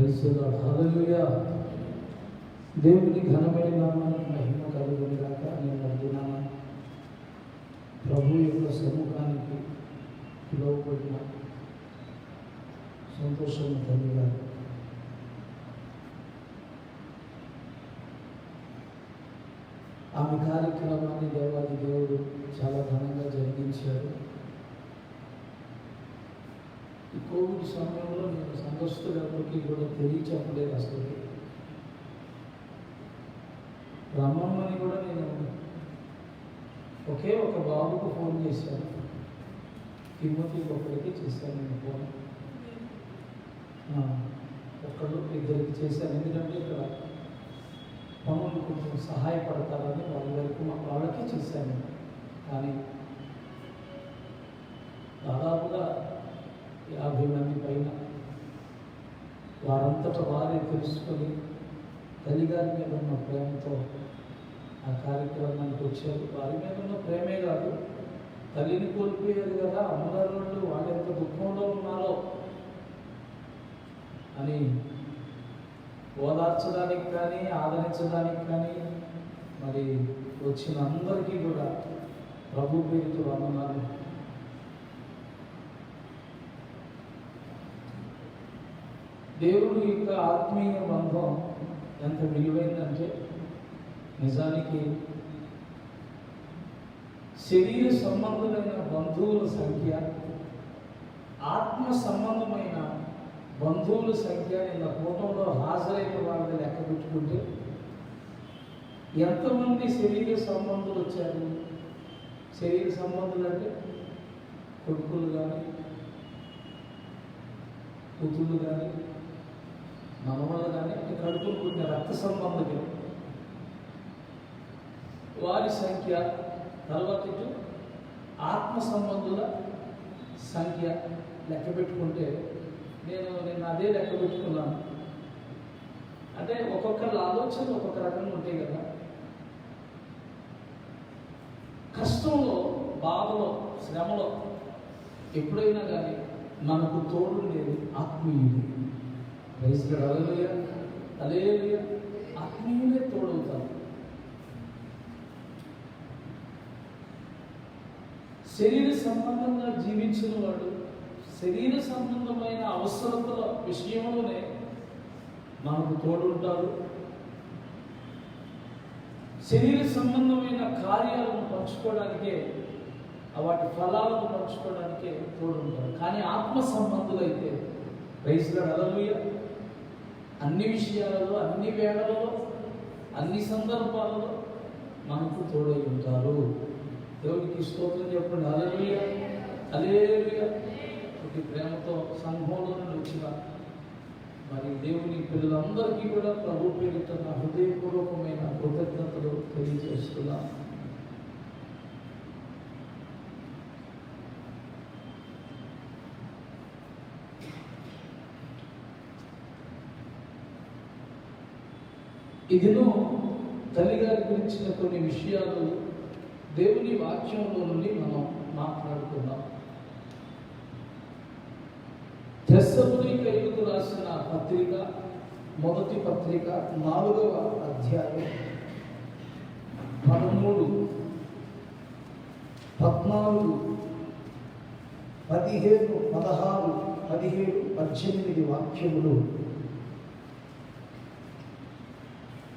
Praise the Lord. హల్లెలూయా. దేవుని ఘనమైన నామానికి మహిమ కలుగును గాక. నేను అర్జునాను ప్రభు యొక్క సముఖానికి పిలువబడిన సంతోషం కలిగా ఆమె కార్యక్రమాన్ని దేవాది దేవుడు చాలా ఘనంగా జరిగించాడు. ఈ కోవిడ్ సమయంలో నేను సంఘస్థులందరికీ కూడా తెలియచెప్పలేదు. అసలు రమ్మని కూడా నేను ఒకే ఒక బాబుకు ఫోన్ చేశాను. తిమ్మతి ఒకరికి చేశాను. నేను ఫోన్ ఒకళ్ళు ఇద్దరికి చేశాను. ఎందుకంటే ఇక్కడ పనులు కొంచెం సహాయపడతారని వాళ్ళకి చేశాను. కానీ దాదాపుగా 50 మంది పైన వారంతటా వారే తెలుసుకొని తల్లిగారి మీద ఉన్న ప్రేమతో ఆ కార్యక్రమానికి వచ్చారు. వారి మీద ఉన్న ప్రేమే కాదు, తల్లిని కోల్పోయారు కదా, అమ్మగారు వాళ్ళు ఎంత దుఃఖంలో ఉన్నారో అని ఓదార్చడానికి కానీ ఆదరించడానికి కానీ మరి వచ్చిన అందరికీ కూడా ప్రభు పేరుతో వందనాలు. దేవుడు యొక్క ఆత్మీయ బంధం ఎంత విలువైందంటే, నిజానికి శరీర సంబంధమైన బంధువుల సంఖ్య, ఆత్మ సంబంధమైన బంధువుల సంఖ్య నిన్న కూటంలో హాజరైన వాళ్ళని లెక్క పెట్టుకుంటే ఎంతమంది శరీర సంబంధులు వచ్చారు? శరీర సంబంధులు అంటే కొడుకులు కానీ, కూతుళ్ళు కానీ, మనవాళ్ళు కానీ, కడుపులు పుట్టిన రక్త సంబంధికులు వారి సంఖ్య, తర్వాత ఇటు ఆత్మ సంబంధుల సంఖ్య లెక్క పెట్టుకుంటే నేను అదే లెక్క పెట్టుకున్నాను. అంటే ఒక్కొక్కరి ఆలోచనలు ఒక్కొక్క రకంగా ఉంటాయి కదా. కష్టంలో, బాధలో, శ్రమలో ఎప్పుడైనా కానీ మనకు తోడు లేదు ఆత్మీయుడు. Praise the Lord. Hallelujah, hallelujah. ఆత్మీయులే తోడవుతారు. శరీర సంబంధంగా జీవించిన వాడు శరీర సంబంధమైన అవసరతల విషయంలోనే మనకు తోడుంటారు. శరీర సంబంధమైన కార్యాలను పంచుకోవడానికే, వాటి ఫలాలను పంచుకోవడానికే తోడుంటారు. కానీ ఆత్మ సంబంధులైతే ప్రైజ్ ది లార్డ్. హల్లెలూయా, అన్ని విషయాలలో, అన్ని వేళలలో, అన్ని సందర్భాలలో మనకు తోడై ఉంటారు. దేవుడికి స్తోత్రం చెప్పండి. హల్లెలూయా, హల్లెలూయా. ఈ ప్రేమతో సంఘంలో నుండి వచ్చిన మరి దేవుని పిల్లలందరికీ కూడా ప్రభు పేరిట నా హృదయపూర్వకమైన కృతజ్ఞతలు తెలియజేస్తున్నా. ఇదిను తల్లిగారి గురించిన కొన్ని విషయాలు దేవుని వాక్యంలో నుండి మనం మాట్లాడుకుందాం. తెస్సలోనికయులకు రాసిన పత్రిక, మొదటి పత్రిక 4వ అధ్యాయం 13, 14, 15, 16, 17, 18 వాక్యములు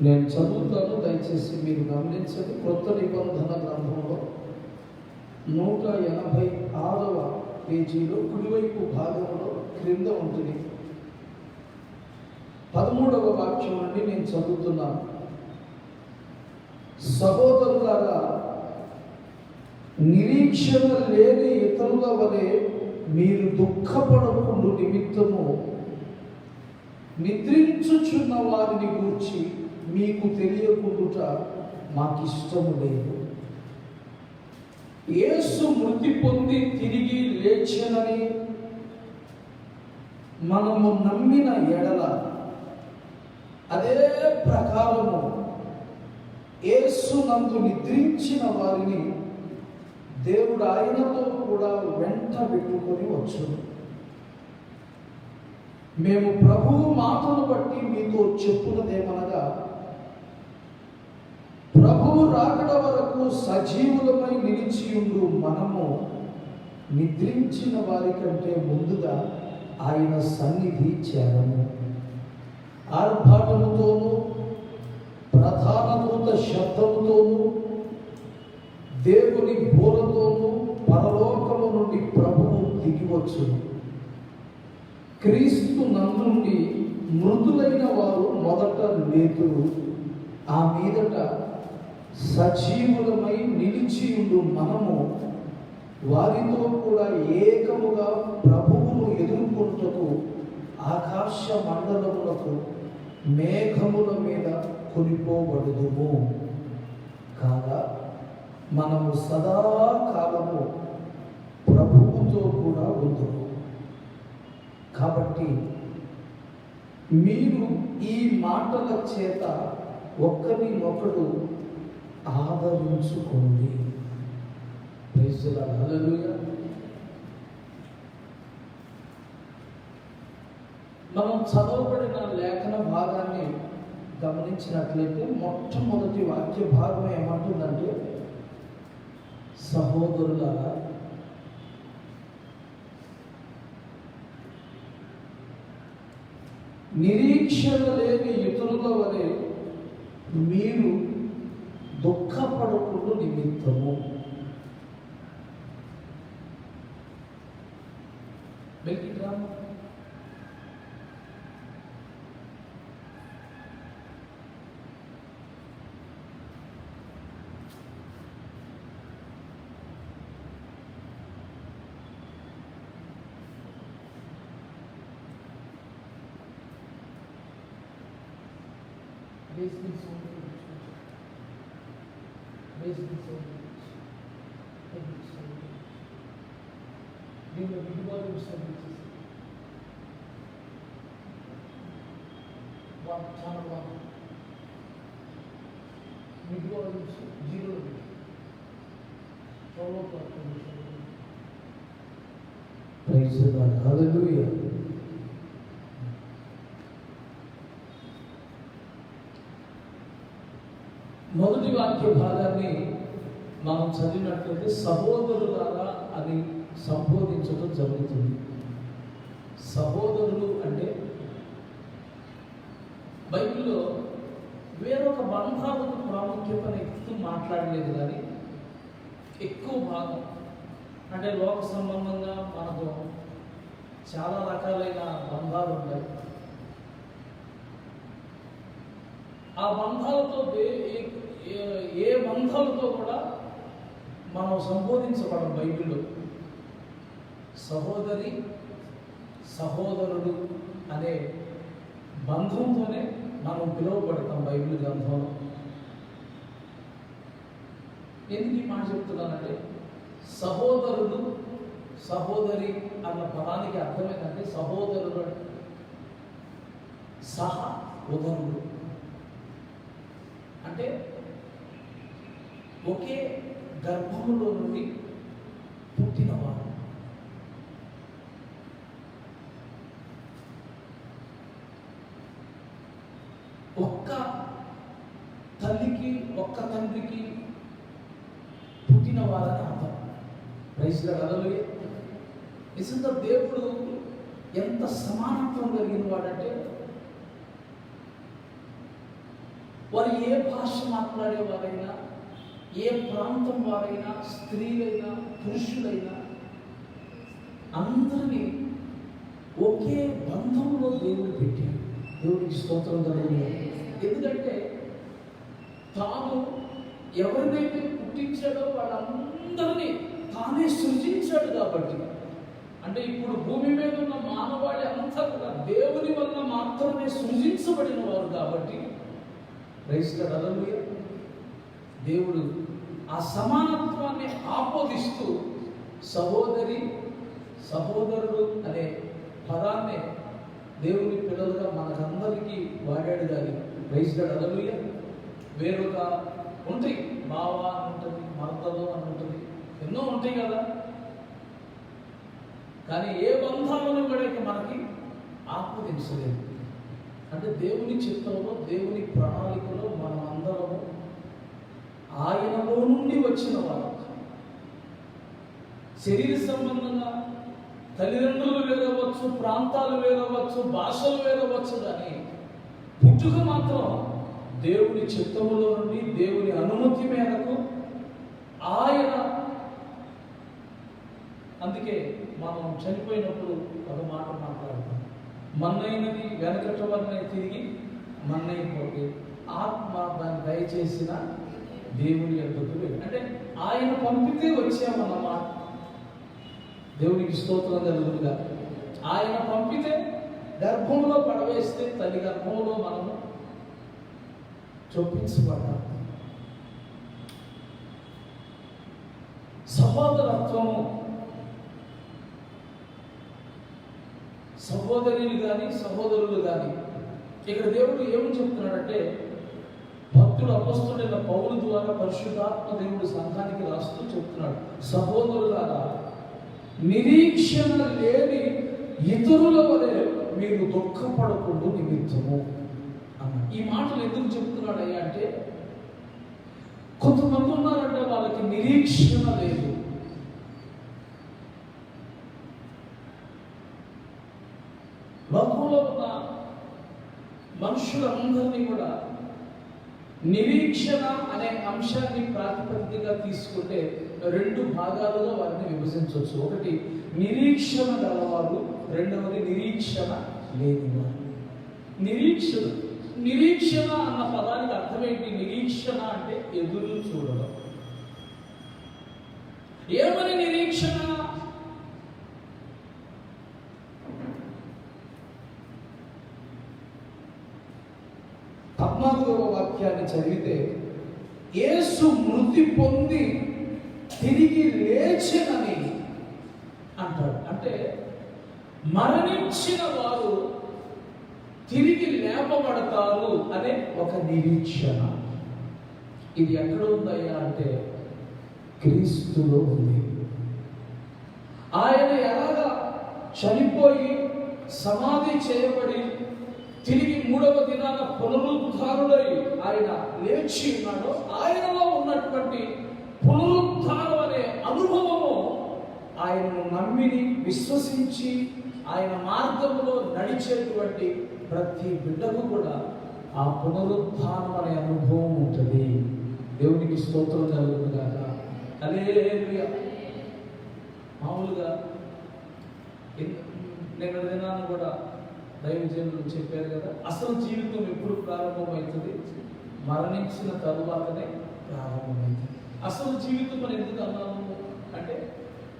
నేను చదువుతాను. దయచేసి మీరు గమనించండి. కొత్త నిబంధన గ్రంథంలో 186వ పేజీలో కుడివైపు భాగంలో క్రింద ఉంటుంది. 13వ వాక్యం నుండి నేను చదువుతున్నాను. సహోదరులారా, నిరీక్షణ లేని ఇతరుల వలె మీరు దుఃఖపడకుండు నిమిత్తము నిద్రించుచున్న వారిని గూర్చి మీకు తెలియకుండుట మాకిష్టము లేదు. యేసు మృతి పొంది తిరిగి లేచెనని మనము నమ్మిన ఎడల అదే ప్రకారము యేసు నందు నిద్రించిన వారిని దేవుడు ఆయనతో కూడా వెంట పెట్టుకొని వచ్చును. మేము ప్రభువు మాటను బట్టి మీతో చెప్పున్నదేమనగా, ప్రభువు రాకడ వరకు సజీవులమై నిలిచియుండు మనము నిద్రించిన వారి కంటే ముందుగా ఆయన సన్నిధి చేరము. ఆర్భాటముతోనూ ప్రధాన దూత శబ్దముతోనూ దేవుని బోరతోనూ పరలోకము నుండి ప్రభువు దిగివచ్చును. క్రీస్తు నందుండి మృతులైన వారు మొదట లేతురు. ఆ మీదట సజీవులమై నిలిచియుండు మనము వారితో కూడా ఏకముగా ప్రభువును ఎదుర్కొంటకు ఆకాశ మండలములకు మేఘముల మీద కొనిపోబడుదుము. కాగా మనము సదాకాలము ప్రభువుతో కూడా ఉందుము. కాబట్టి మీరు ఈ మాటల చేత ఒకరినొకడు ఆదరించుకోండి. Praise the Lord. హల్లెలూయా. మనం చదవబడిన లేఖన భాగాన్ని గమనించినట్లయితే మొట్టమొదటి వాక్య భాగం ఏమంటుందంటే, సహోదరులారా, నిరీక్షణ లేని ఇతరుల వలె మీరు దుఃఖపడకుండా నిమిత్తము. దీనిలో విడివాళ్ళు ఛానల్ 1 విడివాళ్ళు 0 ప్రైజ్ ది లార్డ్. హల్లెలూయా. మొదటి వాక్య భాగాన్ని మనం చదివినట్లయితే సహోదరులారా అని సంబోధించడం జరుగుతుంది. సహోదరులు అంటే బైబిల్లో వేరొక బంధాలకు ప్రాముఖ్యతను ఎక్కువ మాట్లాడలేదు, కానీ ఎక్కువ భాగం అంటే లోక సంబంధంగా మనకు చాలా రకాలైన బంధాలు ఉంటాయి. ఆ బంధాలతో ఏ బంధాలతో కూడా మనం సంబోధించబడం బైబిల్లో. సహోదరి సహోదరుడు అనే బంధంతోనే మనం పిలువబడతాం బైబిల్ గ్రంథంలో. ఎందుకు ఈ మాట చెప్తున్నానంటే, సహోదరుడు సహోదరి అన్న పదానికి అర్థం ఏంటంటే, సహోదరుడు సహ ఉదరుడు అంటే ఒకే గర్భములో నుండి పుట్టినవాడు. ఒక్క తల్లికి ఒక్క తండ్రికి పుట్టిన వారని అర్థం. Praise the Lord. హల్లెలూయా. నిజంగా దేవుడు ఎంత సమానత్వం కలిగిన వాడంటే, వారు ఏ భాష మాట్లాడేవారైనా, ఏ ప్రాంతం వారైనా, స్త్రీలైనా పురుషులైనా అందరినీ ఒకే బంధంలో దేవుడు పెట్టాడు. దేవుడికి స్తోత్రం కలుగును. ఎందుకంటే తాను ఎవరినైతే పుట్టించాడో వాళ్ళందరినీ తానే సృజించాడు కాబట్టి. అంటే ఇప్పుడు భూమి మీద ఉన్న మానవాళి అంతా కూడా దేవుని వల్ల మాత్రమే సృజించబడిన వారు కాబట్టి, ప్రైజ్ ది లార్డ్. హల్లెలూయా. దేవుడు ఆ సమానత్వాన్ని ఆపోదిస్తూ సహోదరి సహోదరుడు అనే పదాన్ని దేవుని పిల్లలుగా మనకందరికీ వాడాడు. కానీ ప్రైజ్ ది లార్డ్. హల్లెలూయా. వేరొక ఉంటాయి, బావ అని ఉంటుంది, మర్దలు అని ఉంటుంది, ఎన్నో ఉంటాయి కదా. కానీ ఏ బంధాలను కూడా మనకి ఆమోదించలేదు. అంటే దేవుని చిత్తంలో, దేవుని ప్రణాళికలో మనం అందరము ఆయనలో నుండి వచ్చిన వారు. శరీర సంబంధంగా తల్లిదండ్రులు వేరవచ్చు, ప్రాంతాలు వేరవచ్చు, భాషలు వేరవచ్చు, కానీ పుట్టుక మాత్రం దేవుని చిత్తములో నుండి, దేవుని అనుమతి మేరకు ఆయన. అందుకే మనం చనిపోయినప్పుడు ఒక మాట మాట్లాడతాం, మన్నైనది వెనకట వల్లనే తిరిగి మన్నైపోతే ఆత్మ దాన్ని దయచేసిన దేవుని యొద్దకు. అంటే ఆయన పంపితే వచ్చామన్నమాట. దేవునికి స్తోత్రం కలుగునుగా. ఆయన పంపితే గర్భంలో పడవేస్తే తల్లి గర్భంలో మనము చొప్పించబడ్డాం. సహోదరత్వము, సహోదరులు కానీ సహోదరులు కానీ, ఇక్కడ దేవుడు ఏమని చెప్తున్నాడంటే, భక్తుడు అపొస్తలుడైన పౌలు ద్వారా పరిశుద్ధాత్మ దేవుడు సంఘానికి రాస్తూ చెప్తున్నాడు, సహోదరులారా నిరీక్షణ లేని ఇతరుల వలె మీరు దుఃఖపడకుండా నిమిత్తము అన్న. ఈ మాటలు ఎందుకు చెప్తున్నాడయ్యా అంటే, కొంతమంది ఉన్నారంటే వాళ్ళకి నిరీక్షణ లేదు. లోకంలో ఉన్న మనుషులందరినీ కూడా నిరీక్షణ అనే అంశాన్ని ప్రాతిపదికగా తీసుకుంటే రెండు భాగాలుగా వారిని విభజించవచ్చు. ఒకటి నిరీక్షణ గలవారు, రెండవది నిరీక్షణ లేనివారు. నిరీక్షణ అన్న పదానికి అర్థం ఏంటి? నిరీక్షణ అంటే ఎదురు చూడడం. ఏమని నిరీక్షణ? పద్నాలుగవ వాక్యాన్ని చదివితే, యేసు మృతి పొంది తిరిగి లేచెనని అంటాడు. అంటే మరణించిన వారు తిరిగి లేపబడతారు అనే ఒక నిరీక్షణ. ఇది ఎక్కడ ఉందయ్యా అంటే క్రీస్తులో ఉంది. ఆయన ఎలాగా చనిపోయి సమాధి చేయబడి తిరిగి మూడవ దినాన పునరుద్ధారుడై ఆయన లేచి ఉన్నాడో, ఆయనలో ఉన్నటువంటి పునరుద్ధారం అనే అనుభవము ఆయనను నమ్మిని విశ్వసించి ఆయన మార్గంలో నడిచేటువంటి ప్రతి బిడ్డకు కూడా ఆ పునరుద్ధానం అనే అనుభవం ఉంటుంది. దేవునికి స్తోత్రం కలుగునుగాక. హల్లెలూయా. మామూలుగా నిన్న దినాన్ని కూడా దైవజనులు చెప్పారు కదా, అసలు జీవితం ఎప్పుడు ప్రారంభమవుతుంది? మరణించిన తరువాతనే ప్రారంభమవుతుంది. అసలు జీవితం అని ఎందుకు అన్నాము అంటే,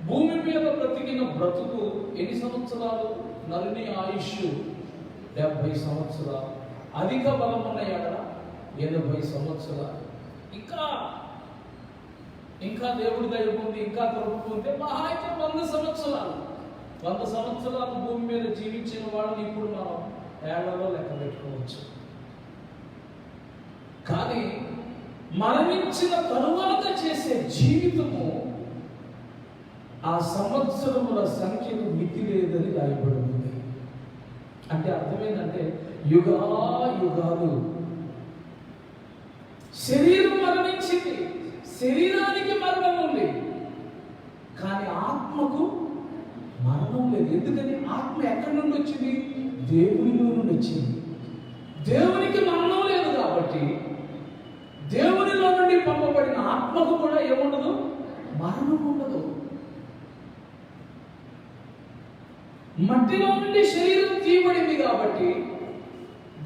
భూమి మీద బ్రతికిన బ్రతుకు ఎన్ని సంవత్సరాలు? నరుని ఆయుష్ 70 సంవత్సరాలు, అధిక బలం ఉన్న ఎక్కడ 80 సంవత్సరాలు. ఇంకా దేవుడి దయ ఉంది, ఇంకా కృపకుంటే మహా అయితే 100 సంవత్సరాలు. 100 సంవత్సరాలు భూమి మీద జీవించిన వాళ్ళని ఇప్పుడు మనం ఏళ్లలో లెక్క పెట్టుకోవచ్చు. కానీ మరణించిన తరువాత చేసే జీవితము ఆ సంవత్సరముల సంఖ్యకు మితి లేదని రాయబడి ఉంది. అంటే అర్థమైందంటే యుగాలు. శరీరం మరణించింది, శరీరానికి మరణం ఉంది, కానీ ఆత్మకు మరణం లేదు. ఎందుకని? ఆత్మ ఎక్కడి నుండి వచ్చింది? దేవునిలో నుండి వచ్చింది. దేవునికి మరణం లేదు కాబట్టి దేవునిలో నుండి పంపబడిన ఆత్మకు కూడా ఏముండదు? మరణం ఉండదు. మట్టిలో నుండి శరీరం తీయబడింది కాబట్టి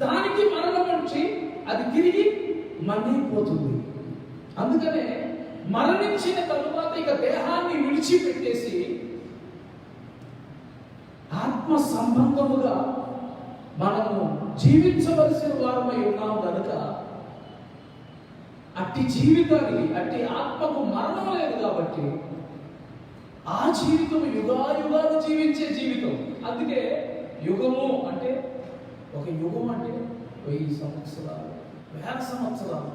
దానికి మరణం వచ్చి అది తిరిగి మరణిపోతుంది. అందుకనే మరణించిన తరువాత ఇక దేహాన్ని విడిచిపెట్టేసి ఆత్మ సంబంధముగా మనము జీవించవలసిన వారమై ఉన్నాం కనుక అట్టి జీవితానికి, అట్టి ఆత్మకు మరణం లేదు కాబట్టి ఆ జీవితం యుగాలు జీవించే జీవితం. అందుకే యుగము అంటే, ఒక యుగం అంటే 1000 సంవత్సరాలు, 1000 సంవత్సరాలు.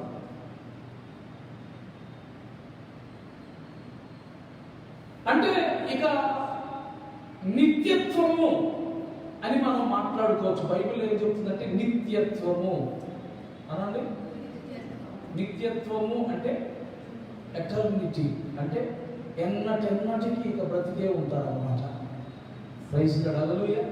అంటే ఇక నిత్యత్వము అని మనం మాట్లాడుతున్నాం. మాట్లాడుకోవచ్చు. బైబిల్ ఏం చెప్తుందంటే నిత్యత్వము అనండి. నిత్యత్వము అంటే ఎటర్నిటీ, అంటే ఎన్నటెన్నటికి ఇక బ్రతికే ఉంటారన్నమాట. ప్రైజ్ లార్డ్, హల్లెలూయా.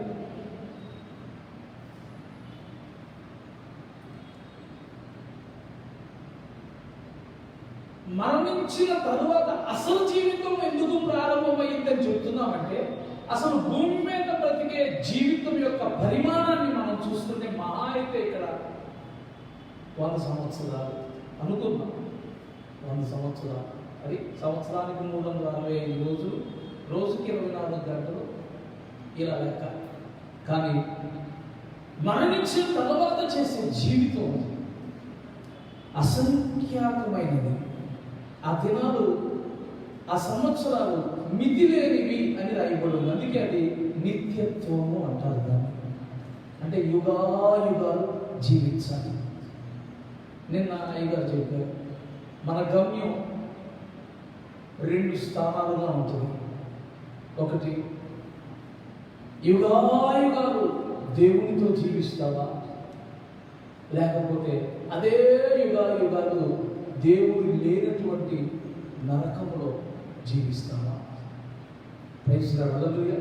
మరణించిన తరువాత అసలు జీవితం ఎందుకు ప్రారంభమైందని చెప్తున్నామంటే, అసలు భూమి మీద బ్రతికే జీవితం యొక్క పరిమాణాన్ని మనం చూస్తుంటే మహా అయితే ఇక్కడ 100 సంవత్సరాలు అనుకుందాం. 100 సంవత్సరాలు, అది సంవత్సరానికి 365 రోజులు, రోజుకి 24 గంటలు, ఇలా లెక్క. కానీ మరణించిన తర్వాత చేసే జీవితం అసంఖ్యాకమైనది. ఆ దినాలు, ఆ సంవత్సరాలు మితిలేనివి అని రాయబడి ఉంది. అందుకే అది నిత్యత్వము అంటారు దాన్ని. అంటే యుగాయుగాలు జీవించాలి. నిన్న అయ్యగారు చెప్పారు, మన గమ్యం 2 స్థానాలుగా ఉంటుంది. ఒకటి, యుగాయుగాలు దేవునితో జీవిస్తావా, లేకపోతే అదే యుగాలు దేవుడు లేనటువంటి నరకంలో జీవిస్తావా? ప్రైజ్ లార్డ్, హల్లెలూయా.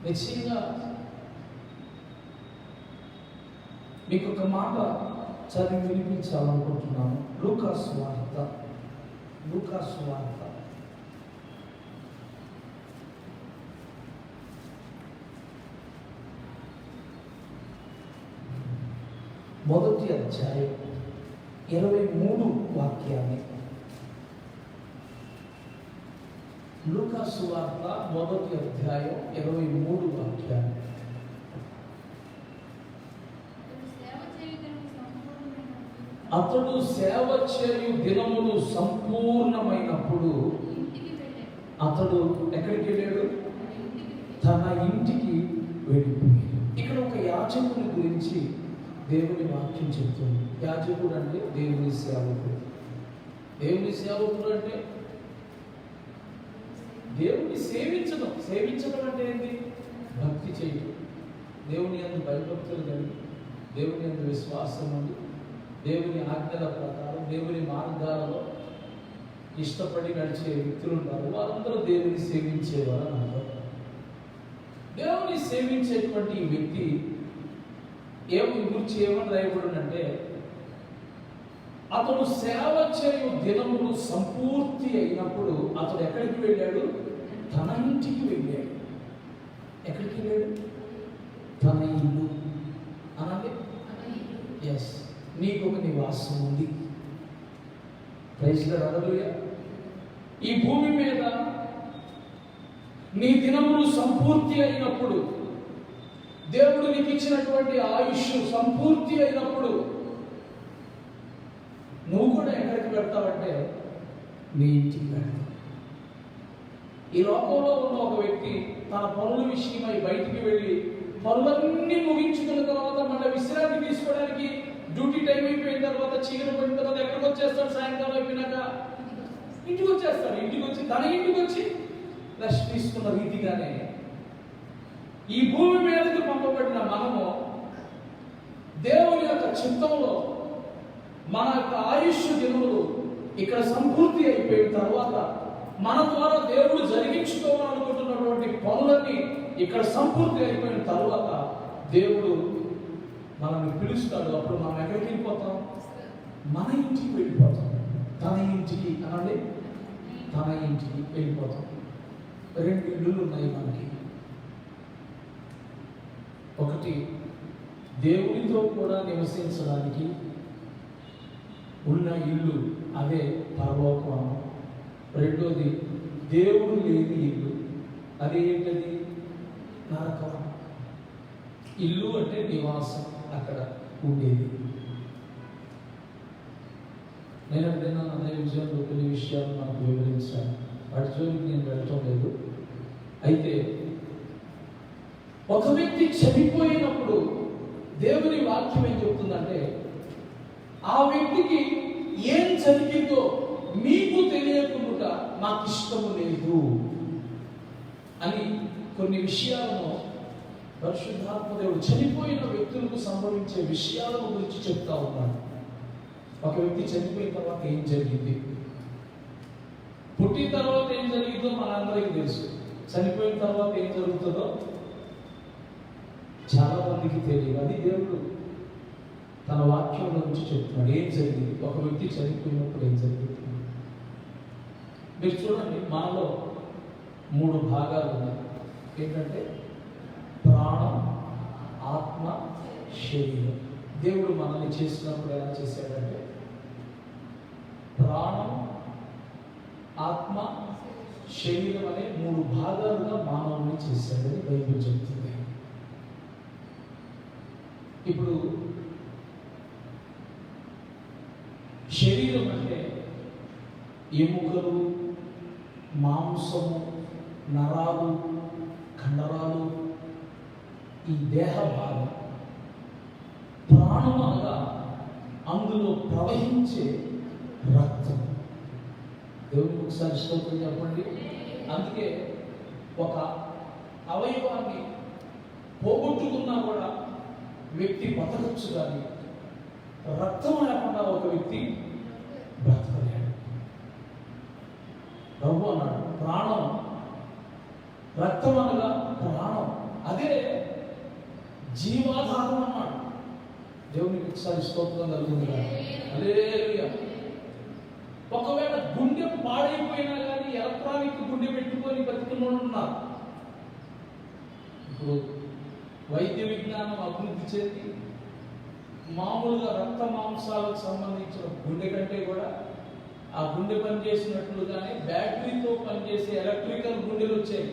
నిశ్చయంగా మీకు ఒక మాట చదివి వినిపించాలనుకుంటున్నాను. లూకాసు వార్త 1వ అధ్యాయం 23 వాక్యాన్ని. లూకాసు వార్త 1వ అధ్యాయం 23 వాక్యాన్ని. అతడు సేవ చేయు దినములు సంపూర్ణమైనప్పుడు అతడు ఎక్కడికి వెళ్ళాడు? తన ఇంటికి వెళ్ళిపోయాడు. ఇక్కడ ఒక యాజకుని గురించి దేవుని వాక్యం చెప్తుంది. యాజకుడు అంటే దేవుని సేవకుడు. దేవుని సేవకుడు అంటే దేవుని సేవించడం. సేవించడం అంటే ఏంటి? భక్తి చేయడం. దేవుని యందు భయభక్తులు కలిగి, దేవుని యందు విశ్వాసం ఉంది, దేవుని ఆజ్ఞల ప్రకారం దేవుని మార్గాలలో ఇష్టపడి నడిచే వ్యక్తులు ఉన్నారు. వారందరూ దేవుని సేవించేవారు అంటారు. దేవుని సేవించేటువంటి ఈ వ్యక్తి గురించి ఏమని రాయబడిందంటే, అతడు సేవ చేయు దినములు సంపూర్తి అయినప్పుడు అతడు ఎక్కడికి వెళ్ళాడు? తన ఇంటికి వెళ్ళాడు. ఎక్కడికి వెళ్ళాడు? తన ఇల్లు అనండి. ఎస్, నీకు ఒక నివాసం ఉంది. ప్రైజ్ లార్డ్, హల్లెలూయా. ఈ భూమి మీద నీ దినములు సంపూర్తి అయినప్పుడు, దేవుడు నీకు ఇచ్చినటువంటి ఆయుష్ సంపూర్తి అయినప్పుడు నువ్వు కూడా ఎక్కడికి వెళ్తావంటే నీ ఇంటికి వెళ్తావు. ఈ లోకంలో ఉన్న ఒక వ్యక్తి తన పనుల విషయమై బయటికి వెళ్ళి పనులన్నీ ముగించుకున్న తర్వాత మళ్ళీ విశ్రాంతి తీసుకోవడానికి డ్యూటీ టైం అయిపోయిన తర్వాత, చీకటి పడిన తర్వాత ఎక్కడికి వచ్చేస్తాడు? సాయంకాలం అయిపోయినాక ఇంటికి వచ్చేస్తాడు. తన ఇంటికి వచ్చి రెస్ట్ తీసుకున్న రీతిగానే ఈ భూమి మీదకి పంపబడిన మనము దేవుని యొక్క చిత్తంలో మన యొక్క ఆయుష్ దినములు ఇక్కడ సంపూర్తి అయిపోయిన తర్వాత మన ద్వారా దేవుడు జరిగించుకోవాలనుకుంటున్నటువంటి పనులన్నీ ఇక్కడ సంపూర్తి అయిపోయిన తర్వాత దేవుడు మనల్ని పిలుస్తాడు. అప్పుడు మనం ఎక్కడికి వెళ్ళిపోతాం? మన ఇంటికి వెళ్ళిపోతాం. తన ఇంటికి అనండి, తన ఇంటికి వెళ్ళిపోతాం. 2 ఇల్లులు ఉన్నాయి మనకి. ఒకటి, దేవునితో కూడా నివసించడానికి ఉన్న ఇల్లు, అదే పరలోకం. రెండోది, దేవుడు లేని ఇల్లు, అదేంటది? నరకం. ఇల్లు అంటే నివాసం, అక్కడ ఉండేది. నేను ఎప్పుడైనా అదే విషయంలో కొన్ని విషయాలు మనకు వివరించాను. వాటి జోలికి నేను వెళ్ళటం లేదు. అయితే ఒక వ్యక్తి చనిపోయినప్పుడు దేవుని వాక్యం ఏం చెప్తుందంటే, ఆ వ్యక్తికి ఏం జరిగిందో మీకు తెలియకుండా నాకు ఇష్టము లేదు అని కొన్ని విషయాలను పరిశుద్ధాత్మ దేవుడు చనిపోయిన వ్యక్తులకు సంభవించే విషయాలను గురించి చెప్తా ఉన్నాడు. ఒక వ్యక్తి చనిపోయిన తర్వాత ఏం జరిగింది, పుట్టిన తర్వాత ఏం జరిగిందో మనందరికీ తెలుసు. చనిపోయిన తర్వాత ఏం జరుగుతుందో చాలా మందికి తెలియదు. అది దేవుడు తన వాక్యంలో నుంచి చెప్తున్నాడు. ఏం జరిగింది, ఒక వ్యక్తి చనిపోయినప్పుడు ఏం జరిగింది. మీరు చూడండి, మనలో 3 భాగాలు ఉన్నాయి. ఏంటంటే ప్రాణం, ఆత్మ, శరీరం. దేవుడు మనల్ని చేసినప్పుడు ఎలా చేశాడంటే ప్రాణం, ఆత్మ, శరీరం అనే 3 భాగాలుగా మానవుని చేశాడని బైబిల్ చెప్తుంది. ఇప్పుడు శరీరం అంటే ఎముకలు, మాంసము, నరాలు, కండరాలు, ఈ దేహ భాగం. ప్రాణం అనగా అందులో ప్రవహించే రక్తం. దేవునికి ఒకసారి స్తోత్రం చెప్పండి. అందుకే ఒక అవయవాన్ని పోగొట్టుకున్నా కూడా వ్యక్తి బతకచ్చు, కానీ రక్తం లేకుండా ఒక వ్యక్తి బ్రతకలేడు. ప్రభు అన్నాడు ప్రాణం, రక్తం అనగా ప్రాణం, అదే జీవాధారం అన్నాడు. దేవునికి ఒకసారి స్తోత్రం కలుగుతుంది. హల్లెలూయా. ఒకవేళ గుండె పాడైపోయినా కానీ ఎలక్ట్రానిక్ గుండె పెట్టుకొని బతుకున్నోళ్ళు ఉన్నారు. ఇప్పుడు వైద్య విజ్ఞానం అభివృద్ధి చెంది మామూలుగా రక్త మాంసాలకు సంబంధించిన గుండె కంటే కూడా ఆ గుండె పనిచేసినట్లుగానే బ్యాటరీతో పనిచేసే ఎలక్ట్రికల్ గుండెలు వచ్చాయి.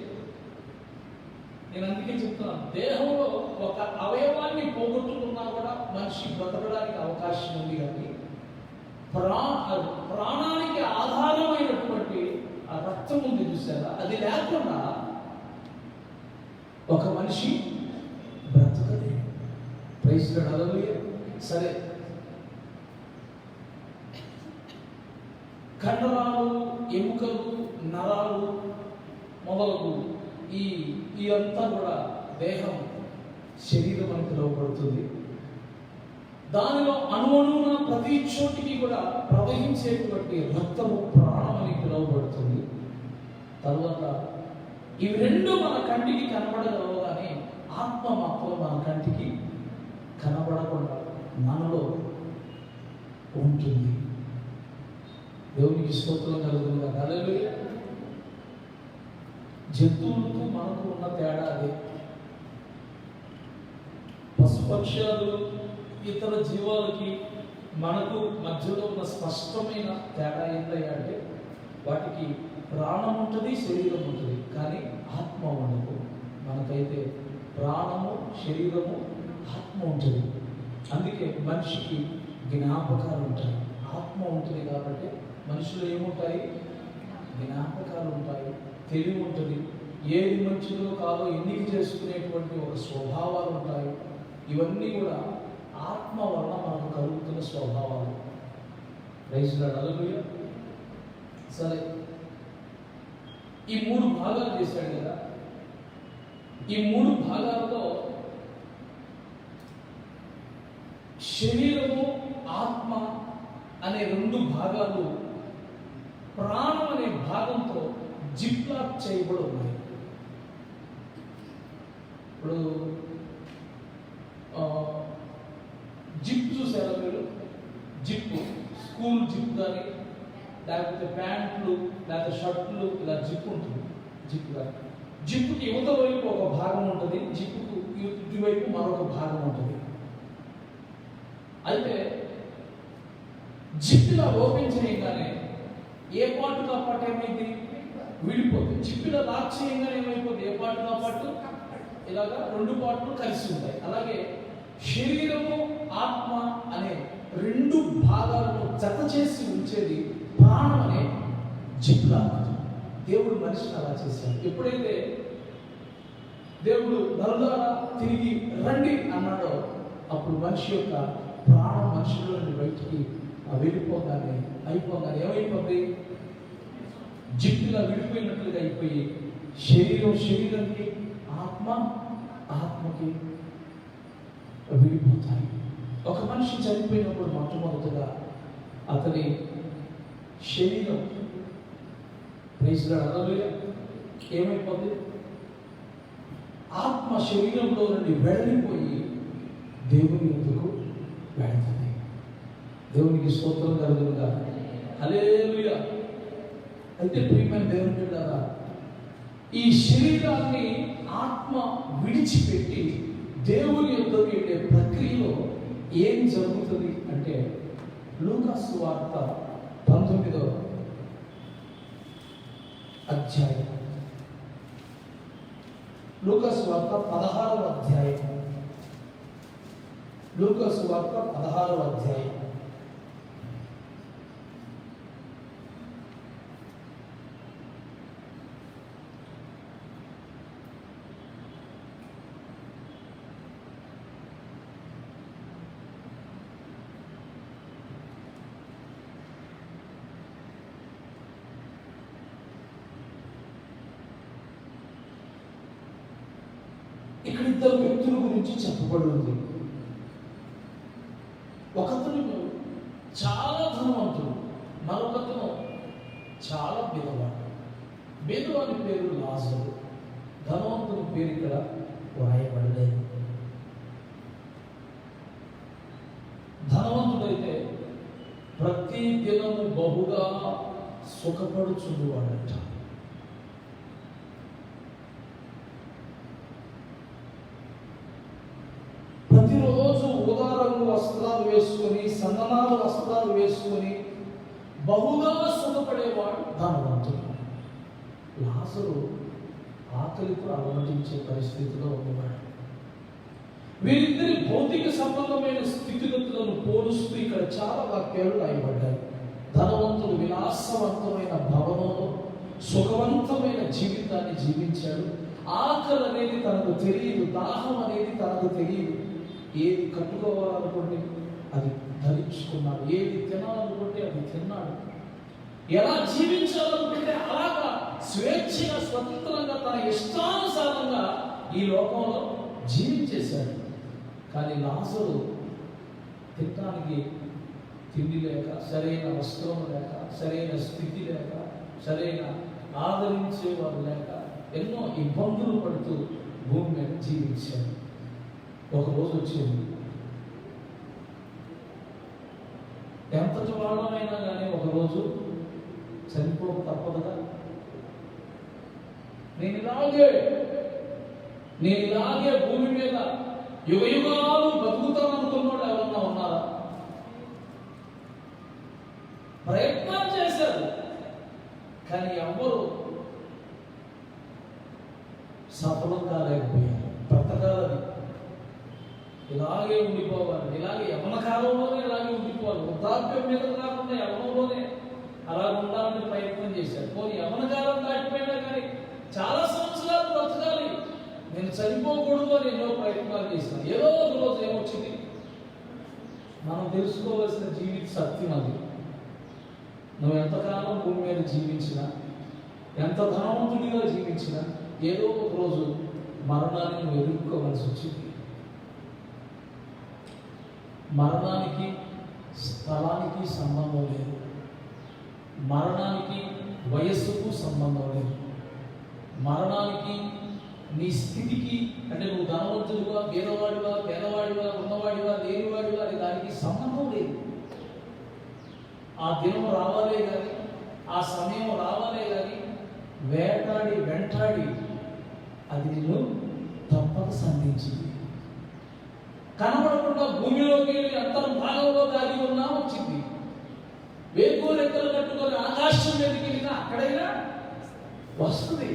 నేను అందుకే చెప్తున్నాను, దేహంలో ఒక అవయవాన్ని పోగొట్టుకున్నా కూడా మనిషి బ్రతకడానికి అవకాశం ఉంది. కానీ ప్రాణానికి ఆధారమైనటువంటి ఆ రక్తం ఉంది చూసారా, అది లేకుండా ఒక మనిషి బ్రతకలేదు. Praise Lord. హల్లెలూయా. సరే, కండరాలు, ఎముకలు, నరాలు మొదలగు ఈ అంతా కూడా దేహం, శరీరం అని పిలువబడుతుంది. దానిలో అణువున ప్రతి చోటికి కూడా ప్రవహించేటువంటి రక్తము ప్రాణం అని పిలువబడుతుంది. తర్వాత ఇవి 2 మన కంటికి కనబడగలవు, కానీ ఆత్మ మాత్రం మన కంటికి కనబడకుండా మనలో ఉంటుంది. దేవునికి స్తోత్రం కలుగుతుంది. హల్లెలూయా. జంతువులకు మనకు ఉన్న తేడా అదే. పశుపక్షాలు, ఇతర జీవాలకి మనకు మధ్యలో ఉన్న స్పష్టమైన తేడా ఏంటంటే వాటికి ప్రాణం ఉంటుంది, శరీరం ఉంటుంది, కానీ ఆత్మ ఉండదు. మనకైతే ప్రాణము, శరీరము, ఆత్మ ఉంటుంది. అందుకే మనిషికి జ్ఞాపకాలు ఉంటాయి. ఆత్మ ఉంటుంది కాబట్టి మనుషులు ఏముంటాయి, జ్ఞాపకాలు ఉంటాయి, తెలివి ఉంటుంది, ఏది మంచిదో కాదో ఎన్నిక చేసుకునేటువంటి ఒక స్వభావాలు ఉంటాయి. ఇవన్నీ కూడా ఆత్మ వల్ల మనకు కలుగుతున్న స్వభావాలు. Praise Lord. హల్లెలూయా. సరే, ఈ 3 భాగాలు చేశాడు కదా, ఈ 3 భాగాలతో శరీరము, ఆత్మ అనే 2 భాగాలు ప్రాణం అనే భాగంతో జిప్లాక్ చేయబడి ఉన్నాయి. ఇప్పుడు జిప్ చూసారా మీరు? జిప్పు, స్కూల్ జిప్ కానీ లేకపోతే ప్యాంట్లు లేకపోతే షర్ట్లు, ఇలా జిప్ ఉంటుంది. జిప్ కానీ జిప్పుకి యువత వైపు ఒక భాగం ఉంటుంది, జిప్పుకు ఇటువైపు మరొక భాగం ఉంటుంది. అయితే జిప్పులా ఓపెన్ చేయగానే ఏ పాటు ఆ పాటు ఏమైంది, విడిపోతుంది. జిప్పులా లాక్ చేయగానే ఏమైపోతుంది, ఏ పాటు ఆ పాటు ఇలాగా 2 పార్ట్లు కలిసి ఉంటాయి. అలాగే శరీరము, ఆత్మ అనే 2 భాగాలను జత చేసి ఉంచేది ప్రాణం అనే జిప్లా. దేవుడు మనిషిని అలా చేశాడు. ఎప్పుడైతే దేవుడు నరులారా తిరిగి రండి అన్నాడో అప్పుడు మనిషి యొక్క ప్రాణం మనిషిలో నుండి బయటికి అయిపోగానే ఏమైపోతుంది, జిప్పులా విడిపోయినట్లుగా అయిపోయి శరీరం శరీరానికి, ఆత్మ ఆత్మకి విడిపోతాయి. ఒక మనిషి చనిపోయినప్పుడు మొట్టమొదటిగా అతని శరీరం ఏమైపోతుంది? ఆత్మ శరీరంలో నుండి వెళ్ళిపోయి దేవుని ఎందుకు వెళ్తుంది. దేవునికి స్తోత్రం కలుగునుగా. హల్లెలూయా. అయితే ప్రియమైన దేవుని బిడ్డలారా, ఈ శరీరాన్ని ఆత్మ విడిచిపెట్టి దేవుని యొద్దకు వెళ్ళే ప్రక్రియలో ఏం జరుగుతుంది అంటే, లూకా సువార్త 19వ అధ్యాయం, లూకా సువార్త 16వ అధ్యాయం, లూకా సువార్త 16వ అధ్యాయం. ఇక్కడ ఇద్దరు వ్యక్తుల గురించి చెప్పబడి ఉంది. ఒకతను చాలా ధనవంతుడు, మరొకతను చాలా బీదవాడు. బీదవాడి పేరు లాజరు, ధనవంతుని పేరు ఇక్కడ వ్రాయబడలేదు. ధనవంతుడైతే ప్రతి దినము బహుగా సుఖపడుచుండువాడట. ప్రతిరోజు ఊదా రంగు వస్త్రాలు వేసుకొని, సన్ననాలు వస్త్రాలు వేసుకొని బహుగా సుఖపడేవాడు ధనవంతుడు. లాజరు ఆకలితో అలమటించే పరిస్థితిలో ఉన్నవాడు. వీరిద్దరి భౌతిక సంబంధమైన స్థితిగతులను పోలుస్తూ ఇక్కడ చాలా వాక్యాలు రాయబడ్డాయి. ధనవంతుడు విలాసవంతమైన భవనంలో సుఖవంతమైన జీవితాన్ని జీవించాడు. ఆకలి అనేది తనకు తెలియదు, దాహం అనేది తనకు తెలియదు. ఏది కట్టుకోవాలనుకుంటే అది ధరించుకున్నాడు, ఏది తినాలనుకుంటే అది తిన్నాడు, ఎలా జీవించాలనుకుంటే అలాగా స్వేచ్ఛగా స్వతంత్రంగా తన ఇష్టానుసారంగా ఈ లోకంలో జీవించేశాడు. కానీ లాజరు తినడానికి తిండి లేక, సరైన వస్త్రం లేక, సరైన స్థితి లేక, సరైన ఆదరించేవారు లేక ఎన్నో ఇబ్బందులు పడుతూ భూమి మీద జీవించాడు. ఒకరోజు వచ్చింది, ఎంతటి వాళ్ళమైనా కానీ ఒకరోజు చనిపోక తప్పదుగా. నేను ఇలాగే భూమి మీద యుగ యుగాలు బతుకుతాననుకున్నాడు ఎవరన్నా ఉన్నారా? ప్రయత్నం చేశారు కానీ ఎవ్వరు సఫలం కాలేకపోయారు. బ్రతకాలని ఇలాగే ఉండిపోవాలి, ఇలాగే యవన కాలంలోనే ఇలాగే ఉండిపోవాలి, వృద్ధాప్యం మీద కాకుండా యవనంలోనే అలా ఉండాలని ప్రయత్నం చేశారు. పోనీ యవన కాలం దాటిపోయినా కానీ చాలా సంవత్సరాలు బ్రతకాలి, నేను చనిపోకూడదు అని ఎన్నో ప్రయత్నాలు చేశాను. ఏదో ఒక రోజు ఏమొచ్చింది, మనం తెలుసుకోవాల్సిన జీవిత సత్యం అది. నువ్వు ఎంతకాలం భూమి మీద జీవించినా, ఎంత ధనవంతుడిగా జీవించినా, ఏదో ఒక రోజు మరణాన్ని నువ్వు ఎదుర్కోవాల్సి వచ్చింది. మరణానికి స్థలానికి సంబంధం లేదు, మరణానికి వయస్సుకు సంబంధం లేదు, మరణానికి నీ స్థితికి, అంటే నువ్వు ధనవంతుడిగా, పేదవాడిగా, పేదవాడిగా, ఉన్నవాడిగా, లేనివాడిగా అని దానికి సంబంధం లేదు. ఆ దినం రావాలే కానీ, ఆ సమయం రావాలే కానీ వేటాడి వెంటాడి అది నిన్ను తప్పక సంధించింది. కనబడకుండా భూమిలోకి వెళ్ళి అంతర్భాగంలో దాగి ఉన్నా వచ్చింది. వేకోరెక్కలు కట్టుకొని ఆకాశం మీదకి వెళ్ళినా అక్కడైనా వస్తుంది.